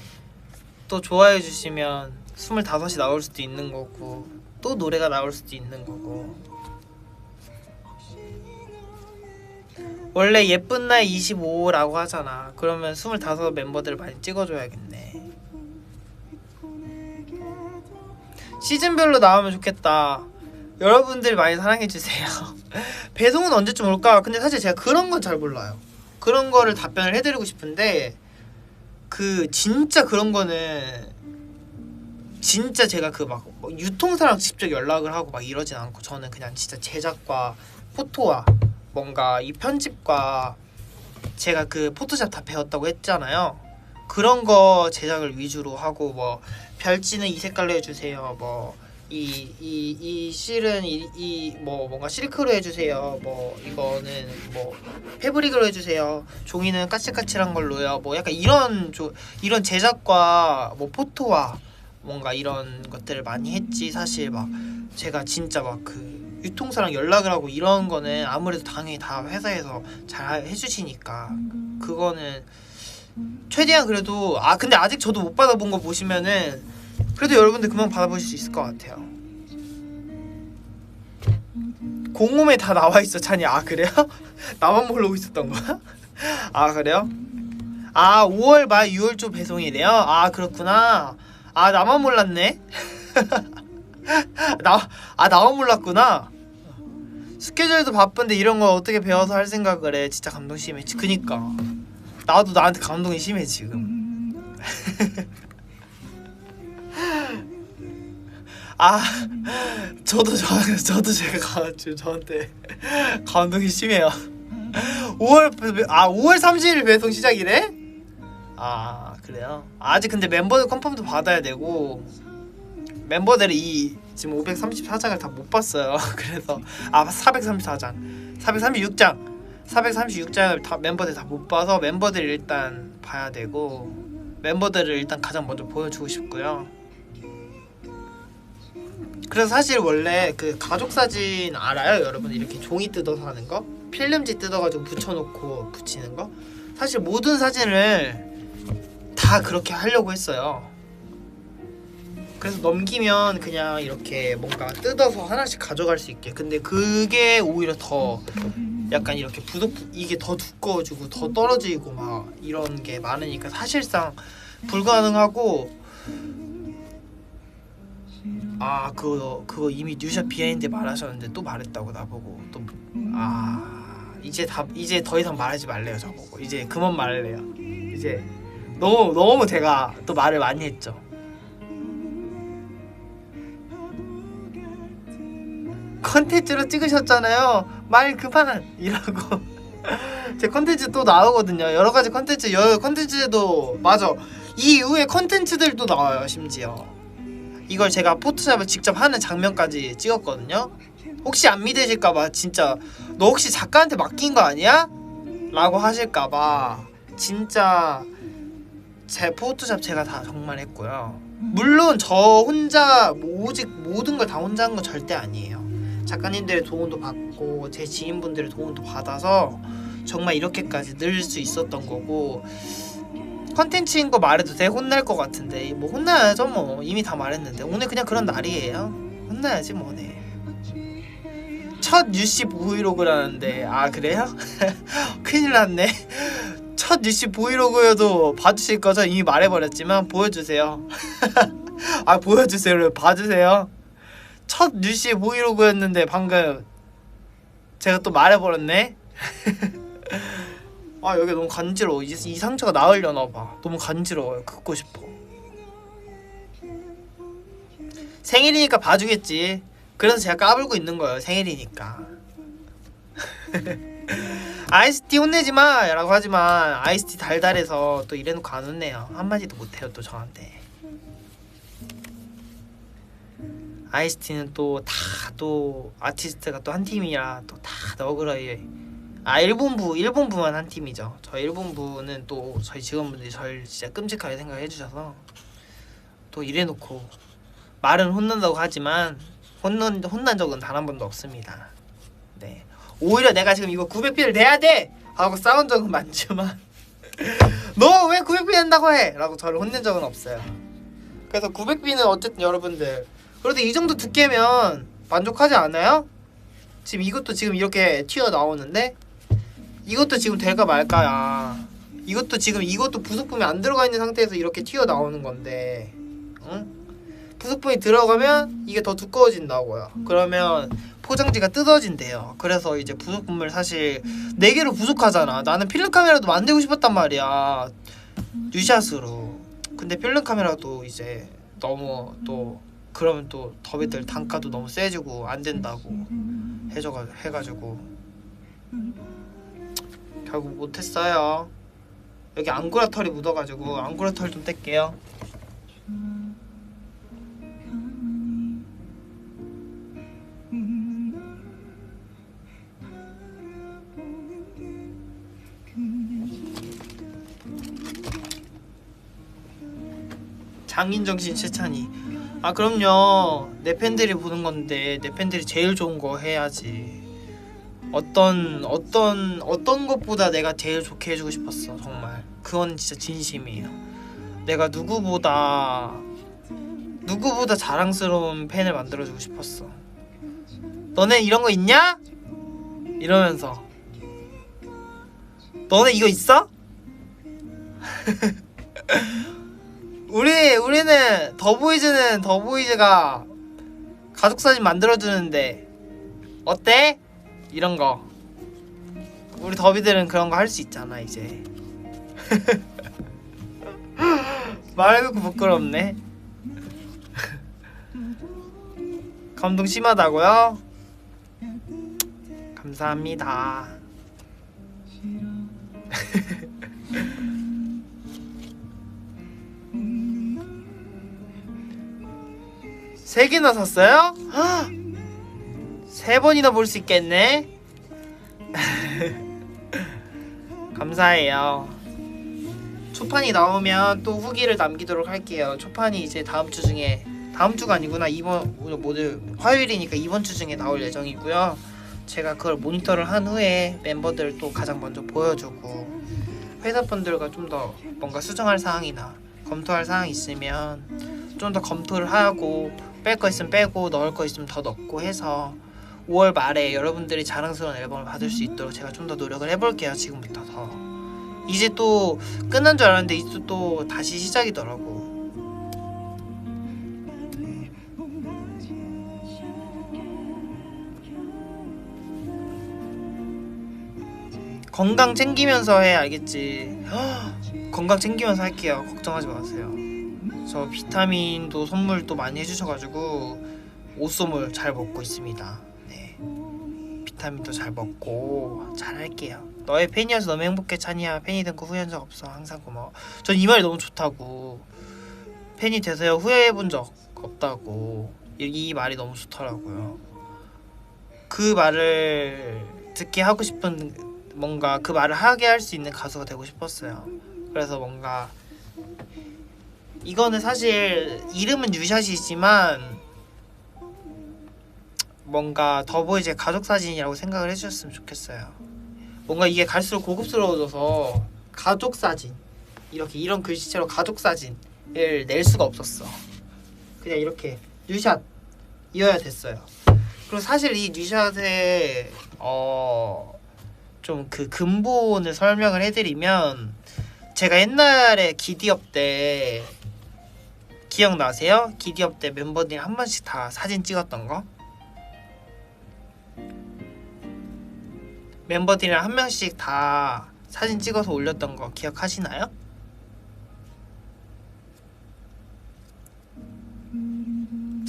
또 좋아해 주시면 25이 나올 수도 있는 거고 또 노래가 나올 수도 있는 거고. 원래 예쁜 나이 25라고 하잖아. 그러면 25 멤버들 많이 찍어줘야겠네. 시즌별로 나오면 좋겠다. 여러분들 많이 사랑해주세요. 배송은 언제쯤 올까? 근데 사실 제가 그런 건 잘 몰라요. 그런 거를 답변을 해드리고 싶은데 진짜 그런 거는 진짜 제가 막 유통사랑 직접 연락을 하고 막 이러진 않고 저는 그냥 진짜 제작과 포토와 뭔가 이 편집과 제가 포토샵 다 배웠다고 했잖아요. 그런 거 제작을 위주로 하고 뭐 별지는 이 색깔로 해주세요. 뭐 이 실은 뭐 뭔가 실크로 해주세요. 뭐 이거는 뭐 패브릭으로 해주세요. 종이는 까칠까칠한 걸로요. 뭐 약간 이런 제작과 뭐 포토와 뭔가 이런 것들을 많이 했지. 사실 막 제가 진짜 막 유통사랑 연락을 하고 이런 거는 아무래도 당연히 다 회사에서 잘 해주시니까 그거는 최대한 그래도 근데 아직 저도 못 받아본 거 보시면은 그래도 여러분들 금방 받아보실 수 있을 것 같아요. 공홈에 다 나와있어 찬이. 그래요? 나만 모르고 있었던 거야? 그래요? 5월 말 6월 초 배송이래요? 그렇구나. 나만 몰랐네. 나만 몰랐구나. 스케줄도 바쁜데 이런 거 어떻게 배워서 할 생각을 해. 진짜 감동 심해. 그니까 나도 나한테 감동이 심해 지금. 저도 제가 지금 저한테 감동이 심해요. 5월 30일 배송 시작이래? 그래요? 아직 근데 멤버들 컨펌도 받아야 되고 멤버들이 지금 534장을 다 못 봤어요. 그래서 436장을 다 멤버들 다 못 봐서 멤버들 일단 봐야 되고 멤버들을 일단 가장 먼저 보여주고 싶고요. 그래서 사실 원래 가족 사진 알아요? 여러분 이렇게 종이 뜯어서 하는 거? 필름지 뜯어가지고 붙여놓고 붙이는 거? 사실 모든 사진을 다 그렇게 하려고 했어요. 그래서 넘기면 그냥 이렇게 뭔가 뜯어서 하나씩 가져갈 수 있게. 근데 그게 오히려 더 약간 이렇게 이게 더 두꺼워지고 더 떨어지고 막 이런 게 많으니까 사실상 불가능하고. 그거 이미 뉴샷 비하인드 말하셨는데 또 말했다고 나보고 또 이제 더 이상 말하지 말래요. 저보고 이제 그만 말래요. 이제 너무 제가 또 말을 많이 했죠. 컨텐츠로 찍으셨잖아요. 말 그만 이라고. 제 컨텐츠 또 나오거든요. 여러 가지 컨텐츠도 맞아. 이 이후에 컨텐츠들도 나와요. 심지어 이걸 제가 포토샵을 직접 하는 장면까지 찍었거든요. 혹시 안 믿으실까봐 진짜 너 혹시 작가한테 맡긴 거 아니야? 라고 하실까봐 진짜 제 포토샵 제가 다 정말 했고요. 물론 저 혼자 오직 모든 걸 다 혼자 한 건 절대 아니에요. 작가님들의 도움도 받고 제 지인분들의 도움도 받아서 정말 이렇게까지 늘 수 있었던 거고. 컨텐츠인 거 말해도 돼? 혼날 것 같은데 뭐 혼나야죠. 뭐 이미 다 말했는데 오늘 그냥 그런 날이에요. 혼나야지 뭐. 네. 첫 뉴시 브이로그라는데 그래요? 큰일 났네. 첫 뉴시 브이로그여도 봐주실 거죠? 이미 말해버렸지만 보여주세요. 보여주세요. 봐주세요. 첫 뉴시의 브이로그였는데 방금 제가 또 말해버렸네. 아 여기 너무 간지러워. 이제 이 상처가 나으려나봐. 너무 간지러워요. 긋고 싶어. 생일이니까 봐주겠지. 그래서 제가 까불고 있는 거예요. 생일이니까. 아이스티 혼내지마 라고 하지만 아이스티 달달해서 또 이래놓고 안 혼내요. 한마디도 못해요 또 저한테. 아이스티는 또 다 또 아티스트가 또 한 팀이라 또 다 너그러이. 아 일본부만 한 팀이죠. 저 일본부는 또 저희 직원분들이 저를 진짜 끔찍하게 생각해 주셔서 또 이래놓고 말은 혼난다고 하지만 혼난 적은 단 한 번도 없습니다. 네. 오히려 내가 지금 이거 900피를 내야 돼! 하고 싸운 적은 많지만 너 왜 900피 낸다고 해! 라고 저를 혼낸 적은 없어요. 그래서 900피는 어쨌든 여러분들 그래도 이 정도 두께면 만족하지 않아요? 지금 이것도 지금 이렇게 튀어나오는데 이것도 지금 될까 말까야. 이것도 부속품이 안 들어가 있는 상태에서 이렇게 튀어나오는 건데 응? 부속품이 들어가면 이게 더 두꺼워진다고요. 그러면 포장지가 뜯어진대요. 그래서 이제 부속품을 사실 4개로 부족하잖아. 나는 필름 카메라도 만들고 싶었단 말이야. 뉴샷으로. 근데 필름 카메라도 이제 너무 또 그러면 또 더비들 단가도 너무 세지고 안 된다고 해가지고 결국 못했어요. 여기 앙구라 털이 묻어가지고 앙구라 털 좀 뗄게요. 장인정신 최찬이. 아 그럼요. 내 팬들이 보는 건데 내 팬들이 제일 좋은 거 해야지. 어떤 것보다 내가 제일 좋게 해주고 싶었어. 정말 그건 진짜 진심이에요. 내가 누구보다 자랑스러운 팬을 만들어주고 싶었어. 너네 이런 거 있냐? 이러면서 너네 이거 있어? 우리는 더보이즈가 가족사진 만들어주는데 어때? 이런 거 우리 더비들은 그런 거 할 수 있잖아 이제. 말해놓고 부끄럽네. 감동 심하다고요? 감사합니다. 세 개나 샀어요? 3번이나 볼 수 있겠네. 감사해요. 초판이 나오면 또 후기를 남기도록 할게요. 초판이 이제 다음 주가 아니구나. 이번 모두 화요일이니까 이번 주 중에 나올 예정이고요. 제가 그걸 모니터를 한 후에 멤버들 또 가장 먼저 보여주고 회사분들과 좀 더 뭔가 수정할 사항이나 검토할 사항이 있으면 좀 더 검토를 하고 뺄 거 있으면 빼고 넣을 거 있으면 더 넣고 해서 5월 말에 여러분들이 자랑스러운 앨범을 받을 수 있도록 제가 좀 더 노력을 해볼게요. 지금부터 더. 이제 또 끝난 줄 알았는데 이제 또 다시 시작이더라고. 건강 챙기면서 해. 알겠지? 건강 챙기면서 할게요. 걱정하지 마세요. 저 비타민도 선물도 많이 해주셔가지고 옷소물 잘 먹고 있습니다. 네, 비타민도 잘 먹고 잘 할게요. 너의 팬이어서 너무 행복해 찬이야. 팬이 된 거 후회한 적 없어. 항상 고마워. 전 이 말이 너무 좋다고. 팬이 돼서요 후회해본 적 없다고. 이 말이 너무 좋더라고요. 그 말을 듣게 하고 싶은, 뭔가 그 말을 하게 할 수 있는 가수가 되고 싶었어요. 그래서 뭔가 이거는 사실 이름은 뉴샷이지만 뭔가 더보이즈의 가족사진이라고 생각을 해주셨으면 좋겠어요. 뭔가 이게 갈수록 고급스러워져서 가족사진, 이런 글씨체로 가족사진을 낼 수가 없었어. 그냥 이렇게 뉴샷이어야 됐어요. 그리고 사실 이 뉴샷의 좀 그 근본을 설명을 해드리면, 제가 옛날에 기디업 때 기억나세요? 기디업 때 멤버들이 한 번씩 다 사진 찍었던 거? 멤버들이랑 한 명씩 다 사진 찍어서 올렸던 거 기억하시나요?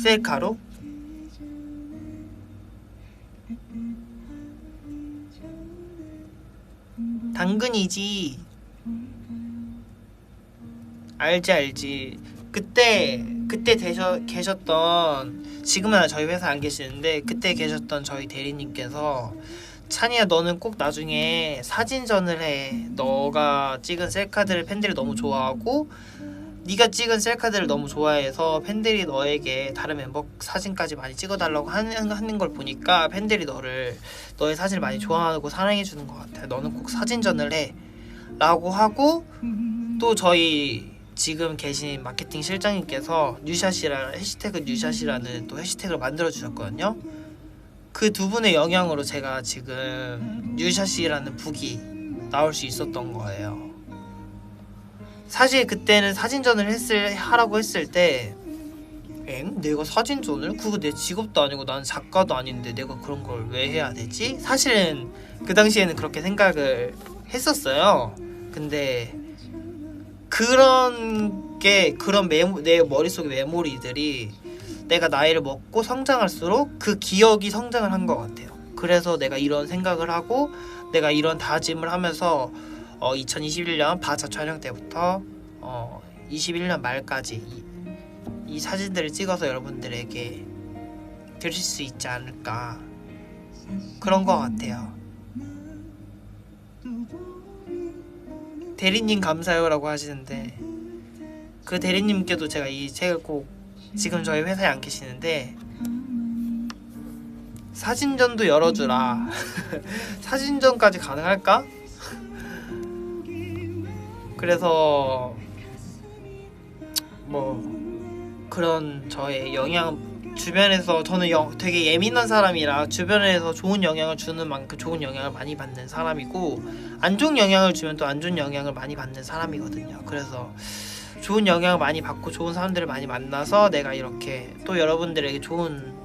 셀카로? 당근이지. 알지. 그때 계셨던, 지금은 저희 회사 안 계시는데 그때 계셨던 저희 대리님께서 찬이야 너는 꼭 나중에 사진전을 해. 너가 찍은 셀카들을 팬들이 너무 좋아하고 네가 찍은 셀카들을 너무 좋아해서 팬들이 너에게 다른 멤버 사진까지 많이 찍어달라고 하는 걸 보니까 팬들이 너의 사진을 많이 좋아하고 사랑해주는 것 같아. 너는 꼭 사진전을 해 라고 하고, 또 저희 지금 계신 마케팅 실장님께서 뉴샷이라는 해시태그 뉴샷이라는 또 해시태그를 만들어 주셨거든요. 그 두 분의 영향으로 제가 지금 뉴샷이라는 북이 나올 수 있었던 거예요. 사실 그때는 사진전을 하라고 했을 때 내가 사진전을? 그거 내 직업도 아니고 나는 작가도 아닌데 내가 그런 걸 왜 해야 되지? 사실은 그 당시에는 그렇게 생각을 했었어요. 근데 내 머릿속의 메모리들이 내가 나이를 먹고 성장할수록 그 기억이 성장을 한 것 같아요. 그래서 내가 이런 생각을 하고 내가 이런 다짐을 하면서 2021년 바자 촬영 때부터 21년 말까지 이 사진들을 찍어서 여러분들에게 드릴 수 있지 않을까, 그런 것 같아요. 대리님 감사해요라고 하시는데, 그 대리님께도 제가 이 책을 꼭, 지금 저희 회사에 안 계시는데 사진전도 열어주라. 사진전까지 가능할까? 그래서 뭐 그런 저의 주변에서 저는 되게 예민한 사람이라 주변에서 좋은 영향을 주는 만큼 좋은 영향을 많이 받는 사람이고, 안 좋은 영향을 주면 또 안 좋은 영향을 많이 받는 사람이거든요. 그래서 좋은 영향을 많이 받고 좋은 사람들을 많이 만나서 내가 이렇게 또 여러분들에게 좋은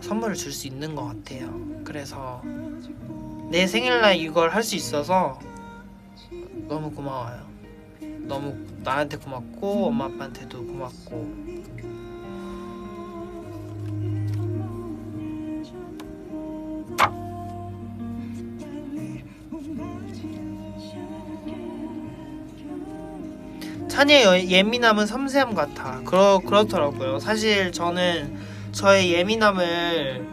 선물을 줄 수 있는 것 같아요. 그래서 내 생일날 이걸 할 수 있어서 너무 고마워요. 너무 나한테 고맙고 엄마 아빠한테도 고맙고. 찬이의 예민함은 섬세함 같아. 그렇더라고요. 사실 저는 저의 예민함을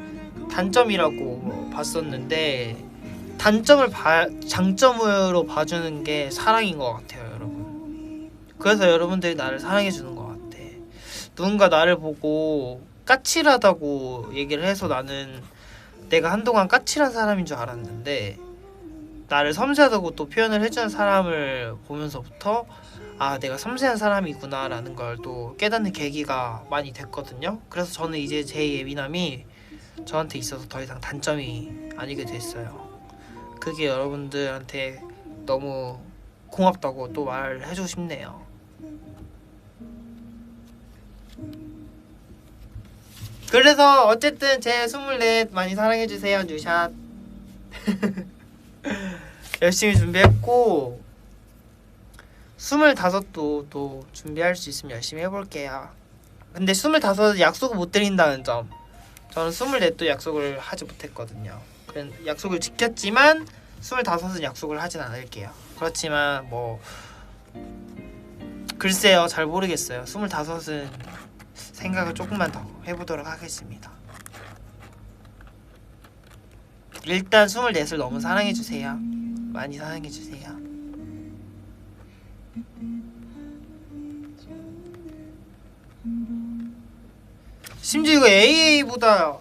단점이라고 봤었는데 장점으로 봐주는 게 사랑인 것 같아요, 여러분. 그래서 여러분들이 나를 사랑해주는 것 같아. 누군가 나를 보고 까칠하다고 얘기를 해서 나는 내가 한동안 까칠한 사람인 줄 알았는데, 나를 섬세하다고 또 표현을 해주는 사람을 보면서부터 아, 내가 섬세한 사람이구나 라는 걸 또 깨닫는 계기가 많이 됐거든요. 그래서 저는 이제 제 예민함이 저한테 있어서 더 이상 단점이 아니게 됐어요. 그게 여러분들한테 너무 고맙다고 또 말해주고 싶네요. 그래서 어쨌든 제 24 많이 사랑해주세요. 뉴샷. 열심히 준비했고 25도 또 준비할 수 있으면 열심히 해볼게요. 근데 25 약속을 못 드린다는 점, 저는 24도 약속을 하지 못했거든요. 약속을 지켰지만 25은 약속을 하진 않을게요. 그렇지만 뭐 글쎄요, 잘 모르겠어요. 25은 생각을 조금만 더 해보도록 하겠습니다. 일단 24을 너무 사랑해주세요. 많이 사랑해주세요. 심지어 이거 AA보다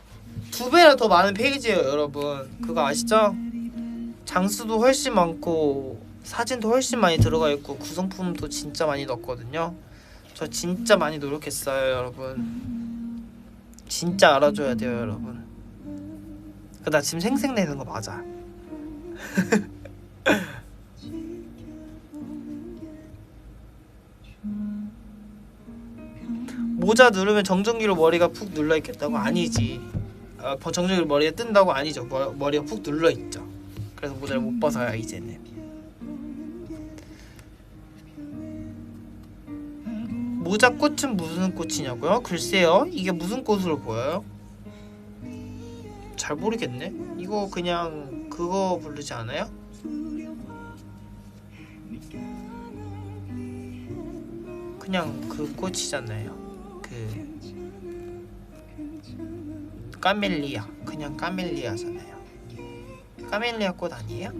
2배나 더 많은 페이지예요, 여러분. 그거 아시죠? 장수도 훨씬 많고 사진도 훨씬 많이 들어가 있고 구성품도 진짜 많이 넣었거든요. 저 진짜 많이 노력했어요, 여러분. 진짜 알아줘야 돼요, 여러분. 나 지금 생색내는 거 맞아. 모자 누르면 정전기로 머리가 푹 눌러 있겠다고? 아니지. 정전기로 머리에 뜬다고? 아니죠. 머리가 푹 눌러 있죠. 그래서 모자를 못 벗어요 이제는. 모자 꽃은 무슨 꽃이냐고요? 글쎄요, 이게 무슨 꽃으로 보여요? 잘 모르겠네. 이거 그냥 그거 부르지 않아요? 그냥 그 꽃이잖아요. 그 까멜리아. 그냥 까멜리아잖아요. 까멜리아 꽃 아니에요?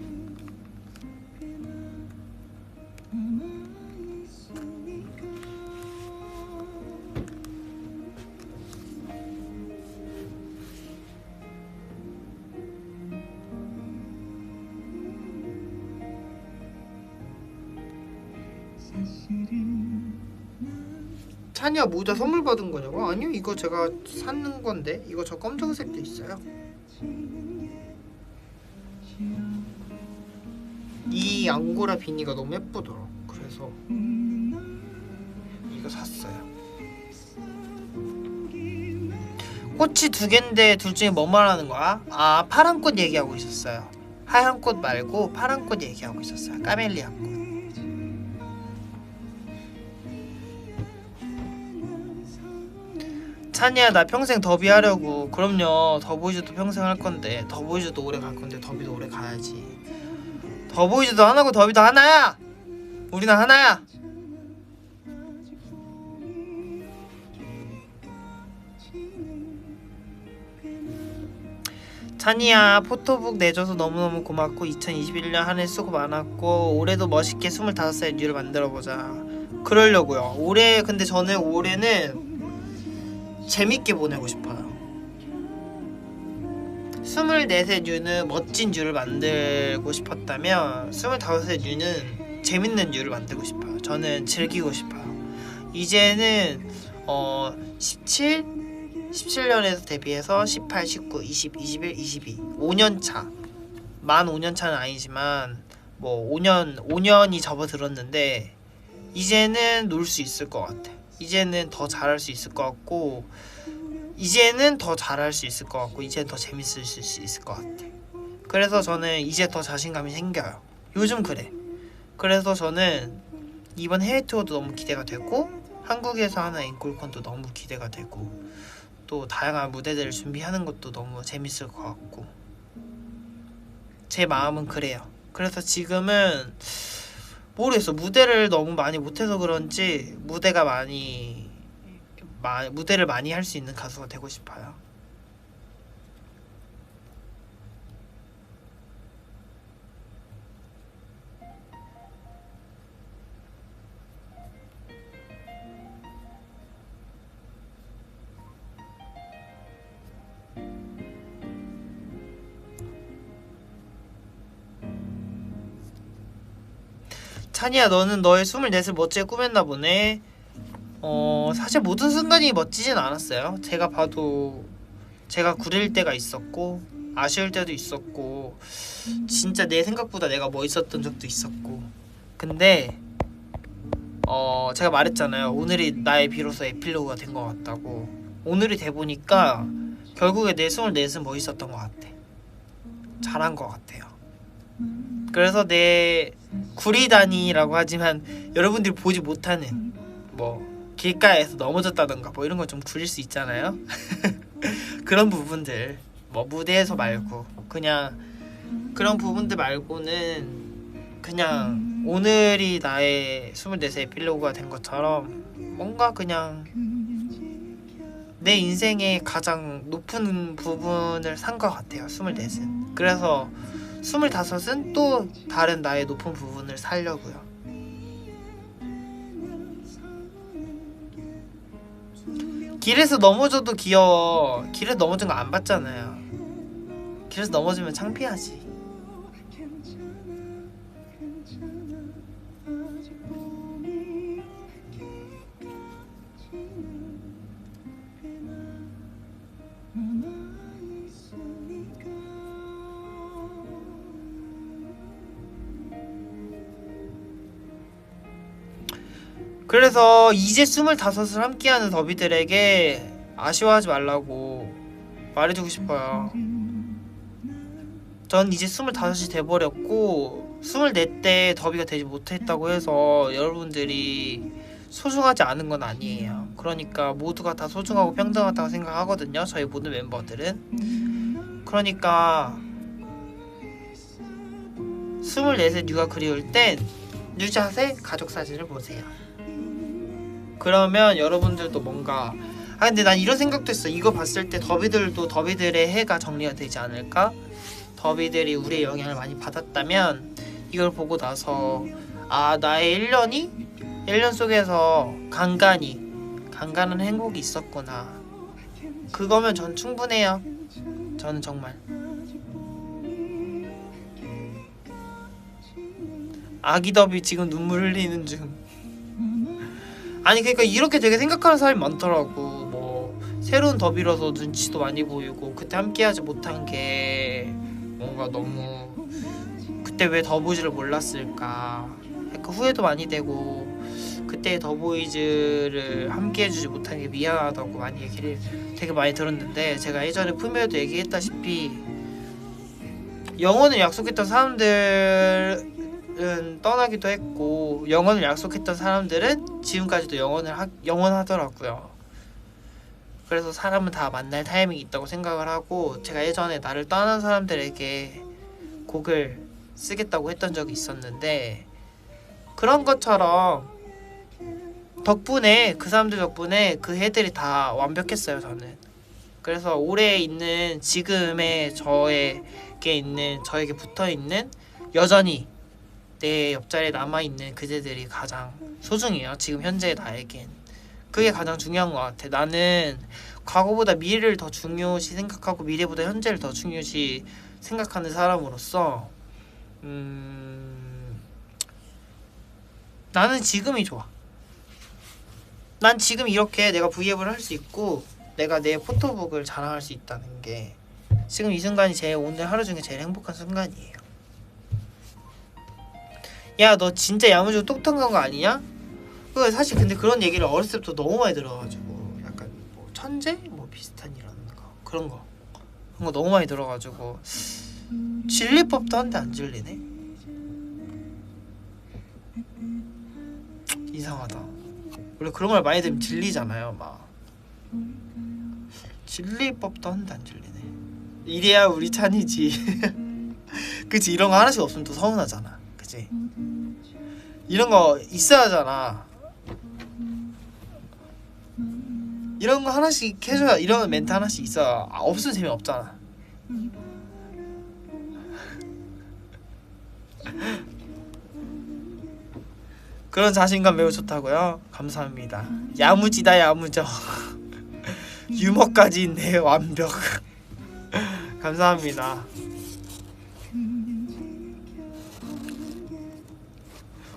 찬이야 모자 선물 받은 거냐고? 아니요, 이거 제가 사는 건데. 이거 저 검정색도 있어요. 이 앙고라 비니가 너무 예쁘더라. 그래서 이거 샀어요. 꽃이 두 갠데 둘 중에 뭐 말하는 거야? 아, 파란 꽃 얘기하고 있었어요. 하얀 꽃 말고 파란 꽃 얘기하고 있었어요. 까멜리아 꽃. 찬이야, 나 평생 더비 하려고. 그럼요, 더보이즈도 평생 할 건데. 더보이즈도 오래 갈 건데 더비도 오래 가야지. 더보이즈도 하나고 더비도 하나야. 우리는 하나야. 찬이야, 포토북 내줘서 너무너무 고맙고 2021년 한 해 수고 많았고 올해도 멋있게 25살 뉴를 만들어보자. 그러려고요. 올해 근데 저는 올해는 재밌게 보내고 싶어요. 24세 뉴는 멋진 뉴를 만들고 싶었다면 25세 뉴는 재밌는 뉴를 만들고 싶어요. 저는 즐기고 싶어요. 이제는 17년에서 데뷔해서 18, 19, 20, 21, 22 5년차. 만 5년차는 아니지만 뭐 5년이 접어들었는데 이제는 놀 수 있을 것 같아. 이제는 더 잘할 수 있을 것 같고 이제는 더 잘할 수 있을 것 같고 이제는 더 재밌을 수 있을 것 같아. 그래서 저는 이제 더 자신감이 생겨요. 요즘 그래. 그래서 저는 이번 해외 투어도 너무 기대가 되고 한국에서 하는 앵콜콘도 너무 기대가 되고 또 다양한 무대들을 준비하는 것도 너무 재밌을 것 같고 제 마음은 그래요. 그래서 지금은 모르겠어. 무대를 너무 많이 못해서 그런지 무대를 많이 할 수 있는 가수가 되고 싶어요. 찬이야, 너는 너의 24을 멋지게 꾸몄나 보네. 사실 모든 순간이 멋지진 않았어요. 제가 봐도 제가 구릴 때가 있었고 아쉬울 때도 있었고 진짜 내 생각보다 내가 멋있었던 적도 있었고 근데 제가 말했잖아요. 오늘이 나의 비로소 에필로그가 된 것 같다고. 오늘이 돼보니까 결국에 내 24은 멋있었던 것 같아. 잘한 것 같아요. 그래서 내 구리다니라고 하지만 여러분들이 보지 못하는 뭐 길가에서 넘어졌다던가 뭐 이런 거 좀 구릴 수 있잖아요. 그런 부분들 뭐 무대에서 말고 그냥 그런 부분들 말고는 그냥 오늘이 나의 24세 에필로그가 된 것처럼 뭔가 그냥 내 인생의 가장 높은 부분을 산 것 같아요. 24은. 그래서 25은 또 다른 나의 높은 부분을 살려고요. 길에서 넘어져도 귀여워. 길에서 넘어진 거 안 봤잖아요. 길에서 넘어지면 창피하지. 그래서 이제 25을 함께하는 더비들에게 아쉬워하지 말라고 말해주고 싶어요. 전 이제 25이 돼버렸고 24 때 더비가 되지 못했다고 해서 여러분들이 소중하지 않은 건 아니에요. 그러니까 모두가 다 소중하고 평등하다고 생각하거든요, 저희 모든 멤버들은. 그러니까 24세 뉴가 그리울 땐 뉴샷의 가족사진을 보세요. 그러면 여러분들도 뭔가 근데 난 이런 생각도 했어. 이거 봤을 때 더비들도 더비들의 해가 정리가 되지 않을까? 더비들이 우리의 영향을 많이 받았다면 이걸 보고 나서 나의 1년 속에서 간간한 행복이 있었구나. 그거면 전 충분해요. 저는 정말 아기 더비 지금 눈물 흘리는 중. 아니 그러니까 이렇게 되게 생각하는 사람이 많더라고. 뭐 새로운 더비라서 눈치도 많이 보이고 그때 함께하지 못한 게 뭔가 너무 그때 왜 더보이즈를 몰랐을까 약간 후회도 많이 되고 그때 더보이즈를 함께해주지 못한 게 미안하다고 많이 얘기를 되게 많이 들었는데 제가 예전에 품에도 얘기했다시피 영혼을 약속했던 사람들은 떠나기도 했고 영혼을 약속했던 사람들은 지금까지도 영원하더라고요. 그래서 사람은 다 만날 타이밍이 있다고 생각을 하고 제가 예전에 나를 떠난 사람들에게 곡을 쓰겠다고 했던 적이 있었는데 그런 것처럼 덕분에 그 사람들 덕분에 그 해들이 다 완벽했어요. 저는 그래서 올해 있는 지금의 저에게 붙어있는 여전히 내 옆자리에 남아있는 그대들이 가장 소중해요. 지금 현재의 나에겐 그게 가장 중요한 것 같아. 나는 과거보다 미래를 더 중요시 생각하고 미래보다 현재를 더 중요시 생각하는 사람으로서 나는 지금이 좋아. 난 지금 이렇게 내가 V앱을 할 수 있고 내가 내 포토북을 자랑할 수 있다는 게 지금 이 순간이 오늘 하루 중에 제일 행복한 순간이에요. 야, 너 진짜 야무지고 똑똑한 거 아니냐? 사실 근데 그런 얘기를 어렸을 때부터 너무 많이 들어가지고 약간 뭐 천재? 뭐 비슷한 이런 거 그런 거 너무 많이 들어가지고 질릴 법도 한데 안 질리네. 이상하다. 원래 그런 말 많이 들으면 질리잖아요. 막 질릴 법도 한데 안 질리네. 이래야 우리 찬이지. 그치, 이런 거 하나씩 없으면 또 서운하잖아. 그치? 이런 거 있어야 하잖아. 이런 거 하나씩 해줘야, 이런 멘트 하나씩 있어야. 없으면 재미없잖아. 그런 자신감 매우 좋다고요? 감사합니다. 야무지다 야무져. 유머까지 있네. 완벽. 감사합니다.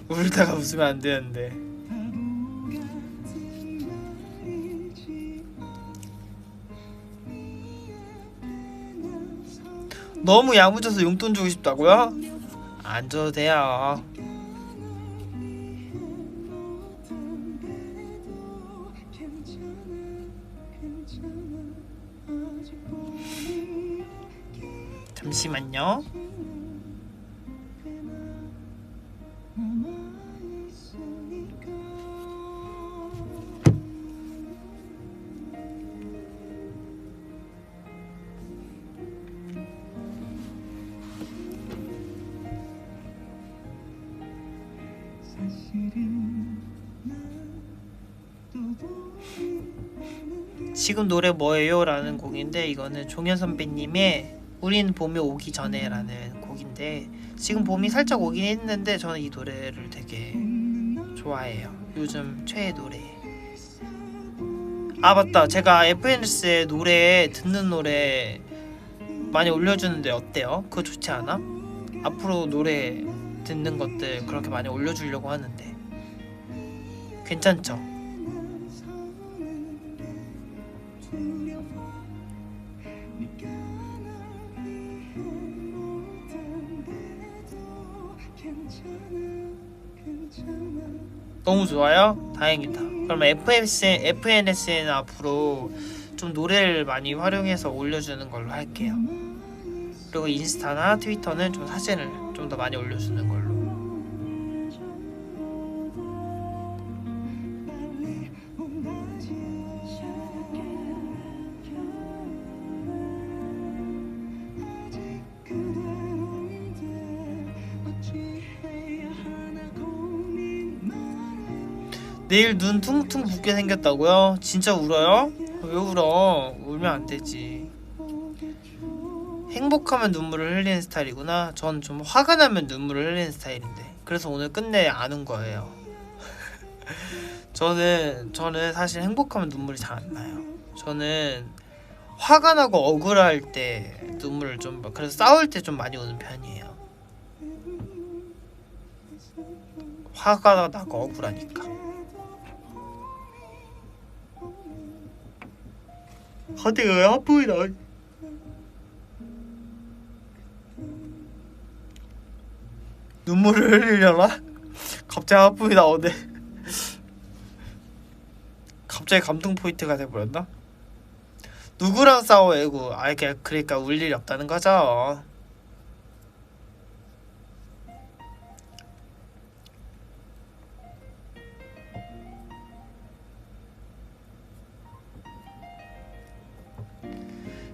울다가 웃으면 안 되는데. 너무 야무져서 용돈 주고 싶다고요? 안 줘도 돼요. 잠시만요. 지금 노래 뭐예요? 라는 곡인데 이거는 종현 선배님의 우린 봄이 오기 전에 라는 곡인데 지금 봄이 살짝 오긴 했는데 저는 이 노래를 되게 좋아해요. 요즘 최애 노래. 아 맞다, 제가 FNS에 노래 듣는 노래 많이 올려주는데 어때요? 그거 좋지 않아? 앞으로 노래 듣는 것들 그렇게 많이 올려주려고 하는데 괜찮죠? 너무 좋아요? 다행이다. 그럼 FNS는 앞으로 좀 노래를 많이 활용해서 올려주는 걸로 할게요. 그리고 인스타나 트위터는 좀 사진을 좀 더 많이 올려주는 걸로. 내일 눈 퉁퉁 붓게 생겼다고요? 진짜 울어요? 왜 울어? 울면 안 되지. 행복하면 눈물을 흘리는 스타일이구나. 전 좀 화가 나면 눈물을 흘리는 스타일인데. 그래서 오늘 끝내 안 운 거예요. 저는 사실 행복하면 눈물이 잘 안 나요. 저는 화가 나고 억울할 때 눈물을 좀, 그래서 싸울 때 좀 많이 우는 편이에요. 화가 나고 억울하니까. 갑자기 왜 하품이 나? 눈물을 흘리려나? 갑자기 하품이 나오네. 갑자기 감동 포인트가 돼버렸나? 누구랑 싸워 애구? 아 그러니까 울 일이 없다는 거죠.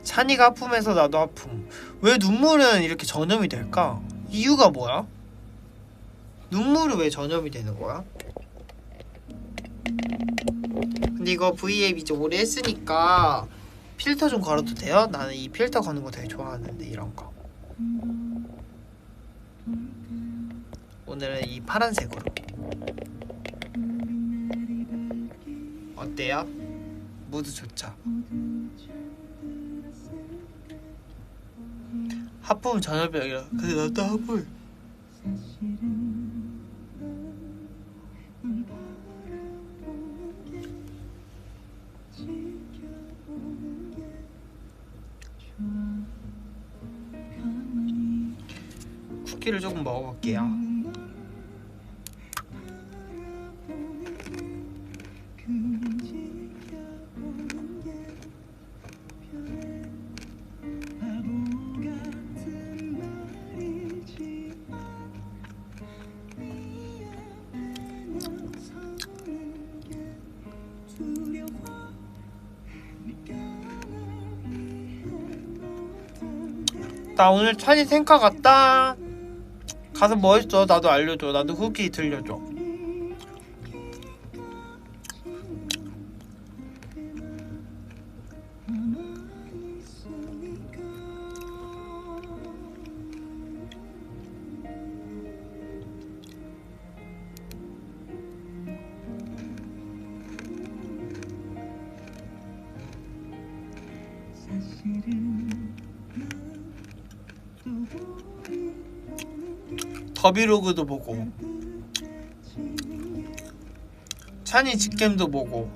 찬이가 아픔에서 나도 아픔. 왜 눈물은 이렇게 전염이 될까? 이유가 뭐야? 눈물이 왜 전염이 되는 거야? 근데 이거 V앱 이제 오래 했으니까 필터 좀 걸어도 돼요? 나는 이 필터 거는 거 되게 좋아하는데 이런 거. 오늘은 이 파란색으로. 어때요? 모두 좋죠? 하품 전염병이라. 근데 나도 하품. 쿠키를 조금 먹어볼게요. 나 오늘 찬이 생카 갔다. 가서 뭐 했어? 나도 알려줘. 나도 후기 들려줘. 더비로그도 보고 찬이 직캠도 보고.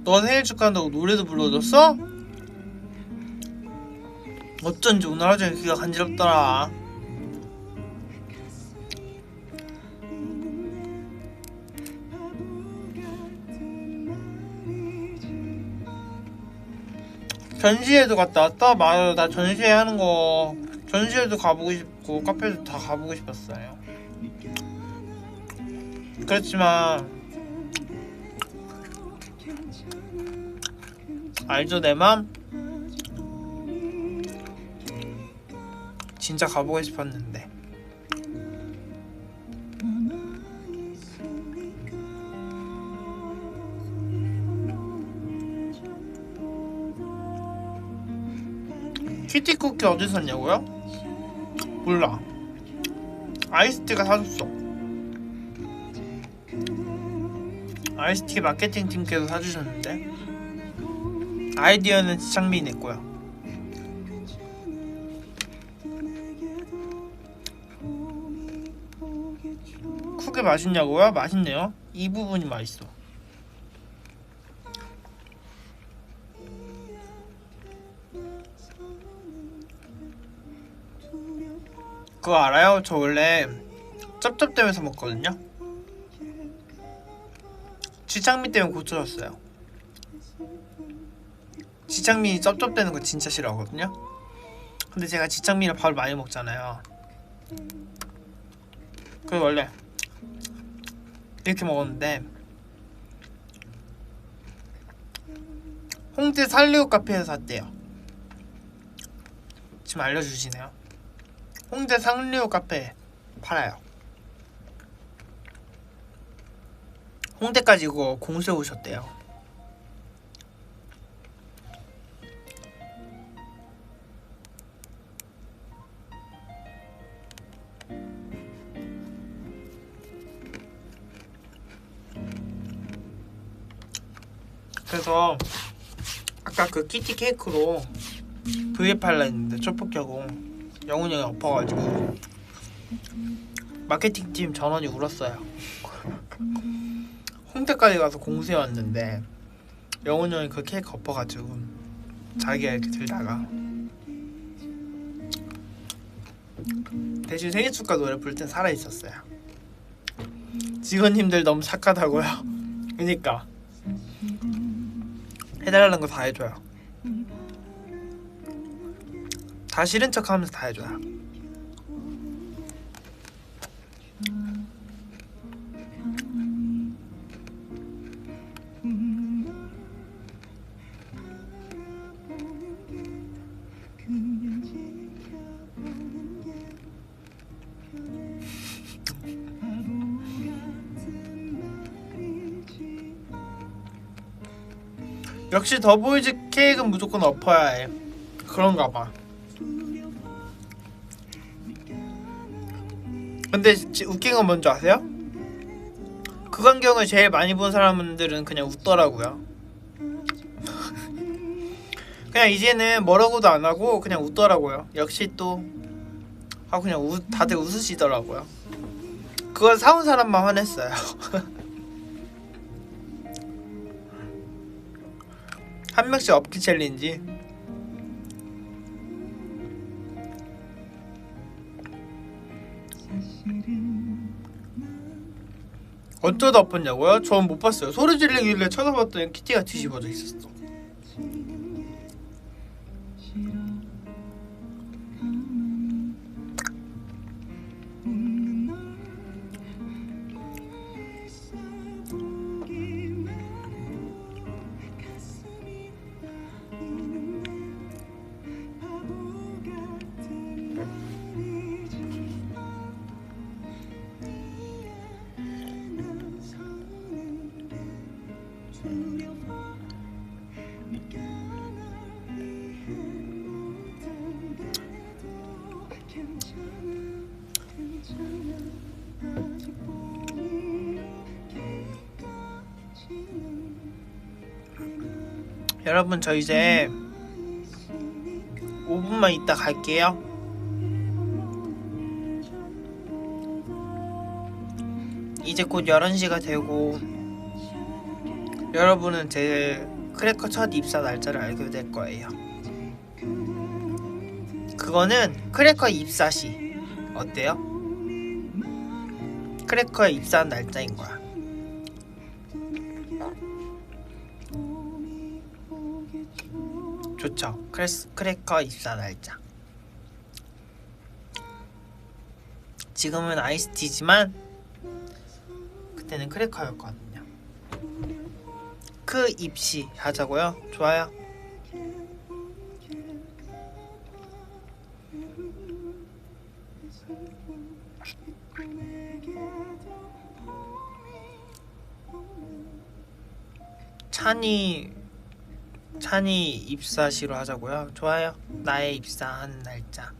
너 생일 축하한다고 노래도 불러줬어? 어쩐지 오늘 하루 종일 귀가 간지럽더라. 전시회도 갔다 왔다? 맞아, 나 전시회 하는 거, 전시회도 가보고 싶고 카페도 다 가보고 싶었어요. 그렇지만 알죠 내 맘? 진짜 가보고 싶었는데. 키티 쿠키 어디서 샀냐고요? 몰라. 아이스티가 사줬어. 아이스티 마케팅 팀께서 사주셨는데 아이디어는 지창민이 내 거야. 쿠키 맛있냐고요? 맛있네요. 이 부분이 맛있어. 그거 알아요? 저 원래 쩝쩝대면서 먹거든요. 지창민 때문에 고쳐졌어요. 지창민이 쩝쩝대는 거 진짜 싫어하거든요. 근데 제가 지창민이랑 밥을 많이 먹잖아요. 그래서 원래 이렇게 먹었는데 홍대 살리오 카페에서 샀대요. 지금 알려주시네요. 홍대 살리오 카페에 팔아요. 홍대까지 이거 공수해 오셨대요. 그래서 아까 그 키티 케이크로 브이앱 할라 했는데 촛불 영훈이 형이 엎어가지고 마케팅팀 전원이 울었어요. 홍대까지 가서 공수해 왔는데 영훈이 형이 그 케이크 엎어가지고 자기가 이렇게 들다가 대신 생일 축하 노래 부를 땐 살아있었어요. 직원님들 너무 착하다고요. 그니까 해달라는 거 다 해줘요. 다 싫은 척 하면서 다 해줘요. 역시 더보이즈 케이크는 무조건 엎어야 해. 그런가 봐. 근데 웃긴 건 뭔지 아세요? 그 광경을 제일 많이 본 사람들은 그냥 웃더라고요. 그냥 이제는 뭐라고도 안 하고 그냥 웃더라고요. 역시 또 하고 그냥 다들 웃으시더라고요. 그걸 사온 사람만 화냈어요. 한 명씩 업기 챌린지. 어쩌다 엎었냐고요? 전 못 봤어요. 소리 지르길래 쳐다봤더니 키티가 뒤집어져 있었어. 여러분 저 이제 5분만 있다 갈게요. 이제 곧 11시가 되고 여러분은 제 크래커 첫 입사 날짜를 알게 될 거예요. 그거는 크래커 입사 시 어때요? 크래커에 입사한 날짜인 거야. 좋죠. 크래커 입사 날짜. 지금은 아이스티지만 그때는 크래커였거든요. 그 입시 하자고요? 좋아요. 찬이 입사시로 하자고요? 좋아요. 나의 입사하는 날짜.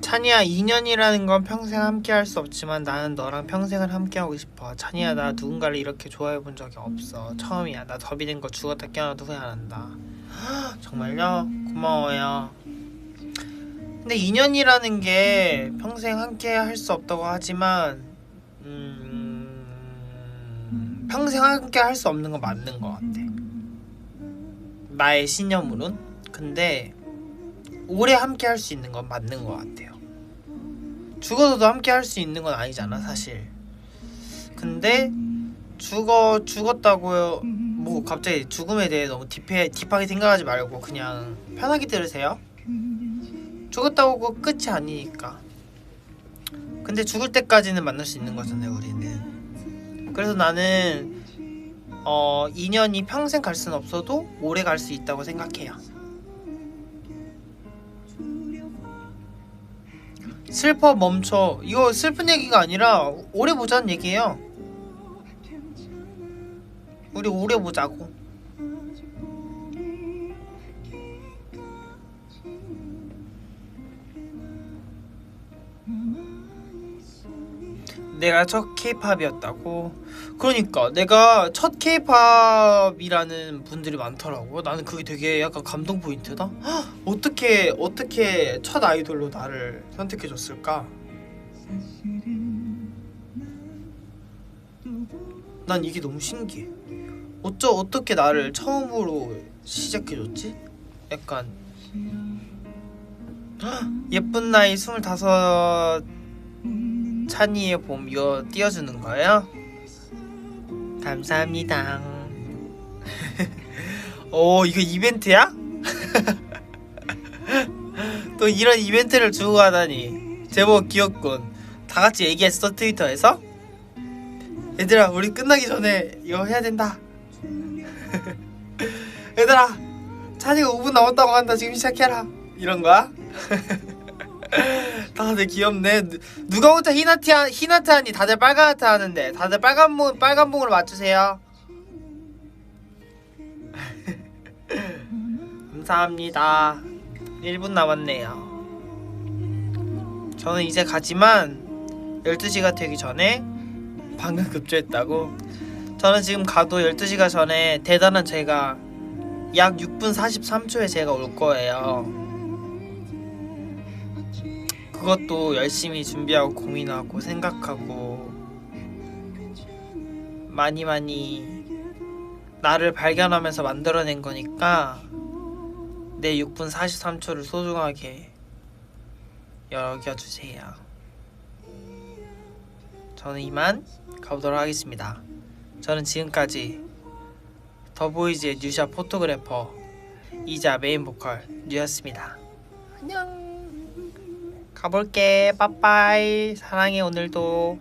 찬이야, 2년이라는 건 평생 함께 할 수 없지만 나는 너랑 평생을 함께 하고 싶어. 찬이야, 나 누군가를 이렇게 좋아해 본 적이 없어. 처음이야. 나 더비된 거 죽었다 깨어나도 후회 안 한다. 정말요? 고마워요. 근데 2년이라는 게 평생 함께 할 수 없다고 하지만 평생 함께 할 수 없는 건 맞는 것 같아. 나의 신념으론. 근데 오래 함께 할 수 있는 건 맞는 것 같아요. 죽어서도 함께 할 수 있는 건 아니잖아 사실. 근데 죽었다고요. 뭐 갑자기 죽음에 대해 너무 딥하게 생각하지 말고 그냥 편하게 들으세요. 죽었다고 끝이 아니니까. 근데 죽을 때까지는 만날 수 있는 거잖아요 우리는. 그래서 나는 2년이 평생 갈 수는 없어도 오래 갈 수 있다고 생각해요. 슬퍼 멈춰. 이거 슬픈 얘기가 아니라 오래 보자는 얘기예요. 우리 오래 보자고. 내가 첫 케이팝이었다고. 그러니까 내가 첫 케이팝이라는 분들이 많더라고. 나는 그게 되게 약간 감동 포인트다. 헉, 어떻게 첫 아이돌로 나를 선택해줬을까? 난 이게 너무 신기해. 어떻게 나를 처음으로 시작해줬지? 약간 헉, 예쁜 나이 25 찬이의 봄 이거 띄워주는 거예요? 감사합니다. 이거 이벤트야? 또 이런 이벤트를 주고 가다니 제법 귀엽군. 다같이 얘기했어 트위터에서? 얘들아 우리 끝나기 전에 이거 해야 된다. 얘들아 찬이가 5분 남았다고 한다. 지금 시작해라. 이런 거야? 다들 귀엽네. 누가 혼자 흰하트 하니 다들 빨간 하트 하는데. 다들 빨간봉으로 맞추세요. 감사합니다. 1분 남았네요. 저는 이제 가지만 12시가 되기 전에 방금 급조했다고. 저는 지금 가도 12시가 전에 대단한 제가 약 6분 43초에 제가 올 거예요. 그것도 열심히 준비하고 고민하고 생각하고 많이 나를 발견하면서 만들어낸 거니까 내 6분 43초를 소중하게 여겨주세요. 저는 이만 가보도록 하겠습니다. 저는 지금까지 더보이즈의 뉴샤 포토그래퍼 이자 메인 보컬 뉴였습니다. 안녕. 가볼게. 빠빠이. 사랑해 오늘도.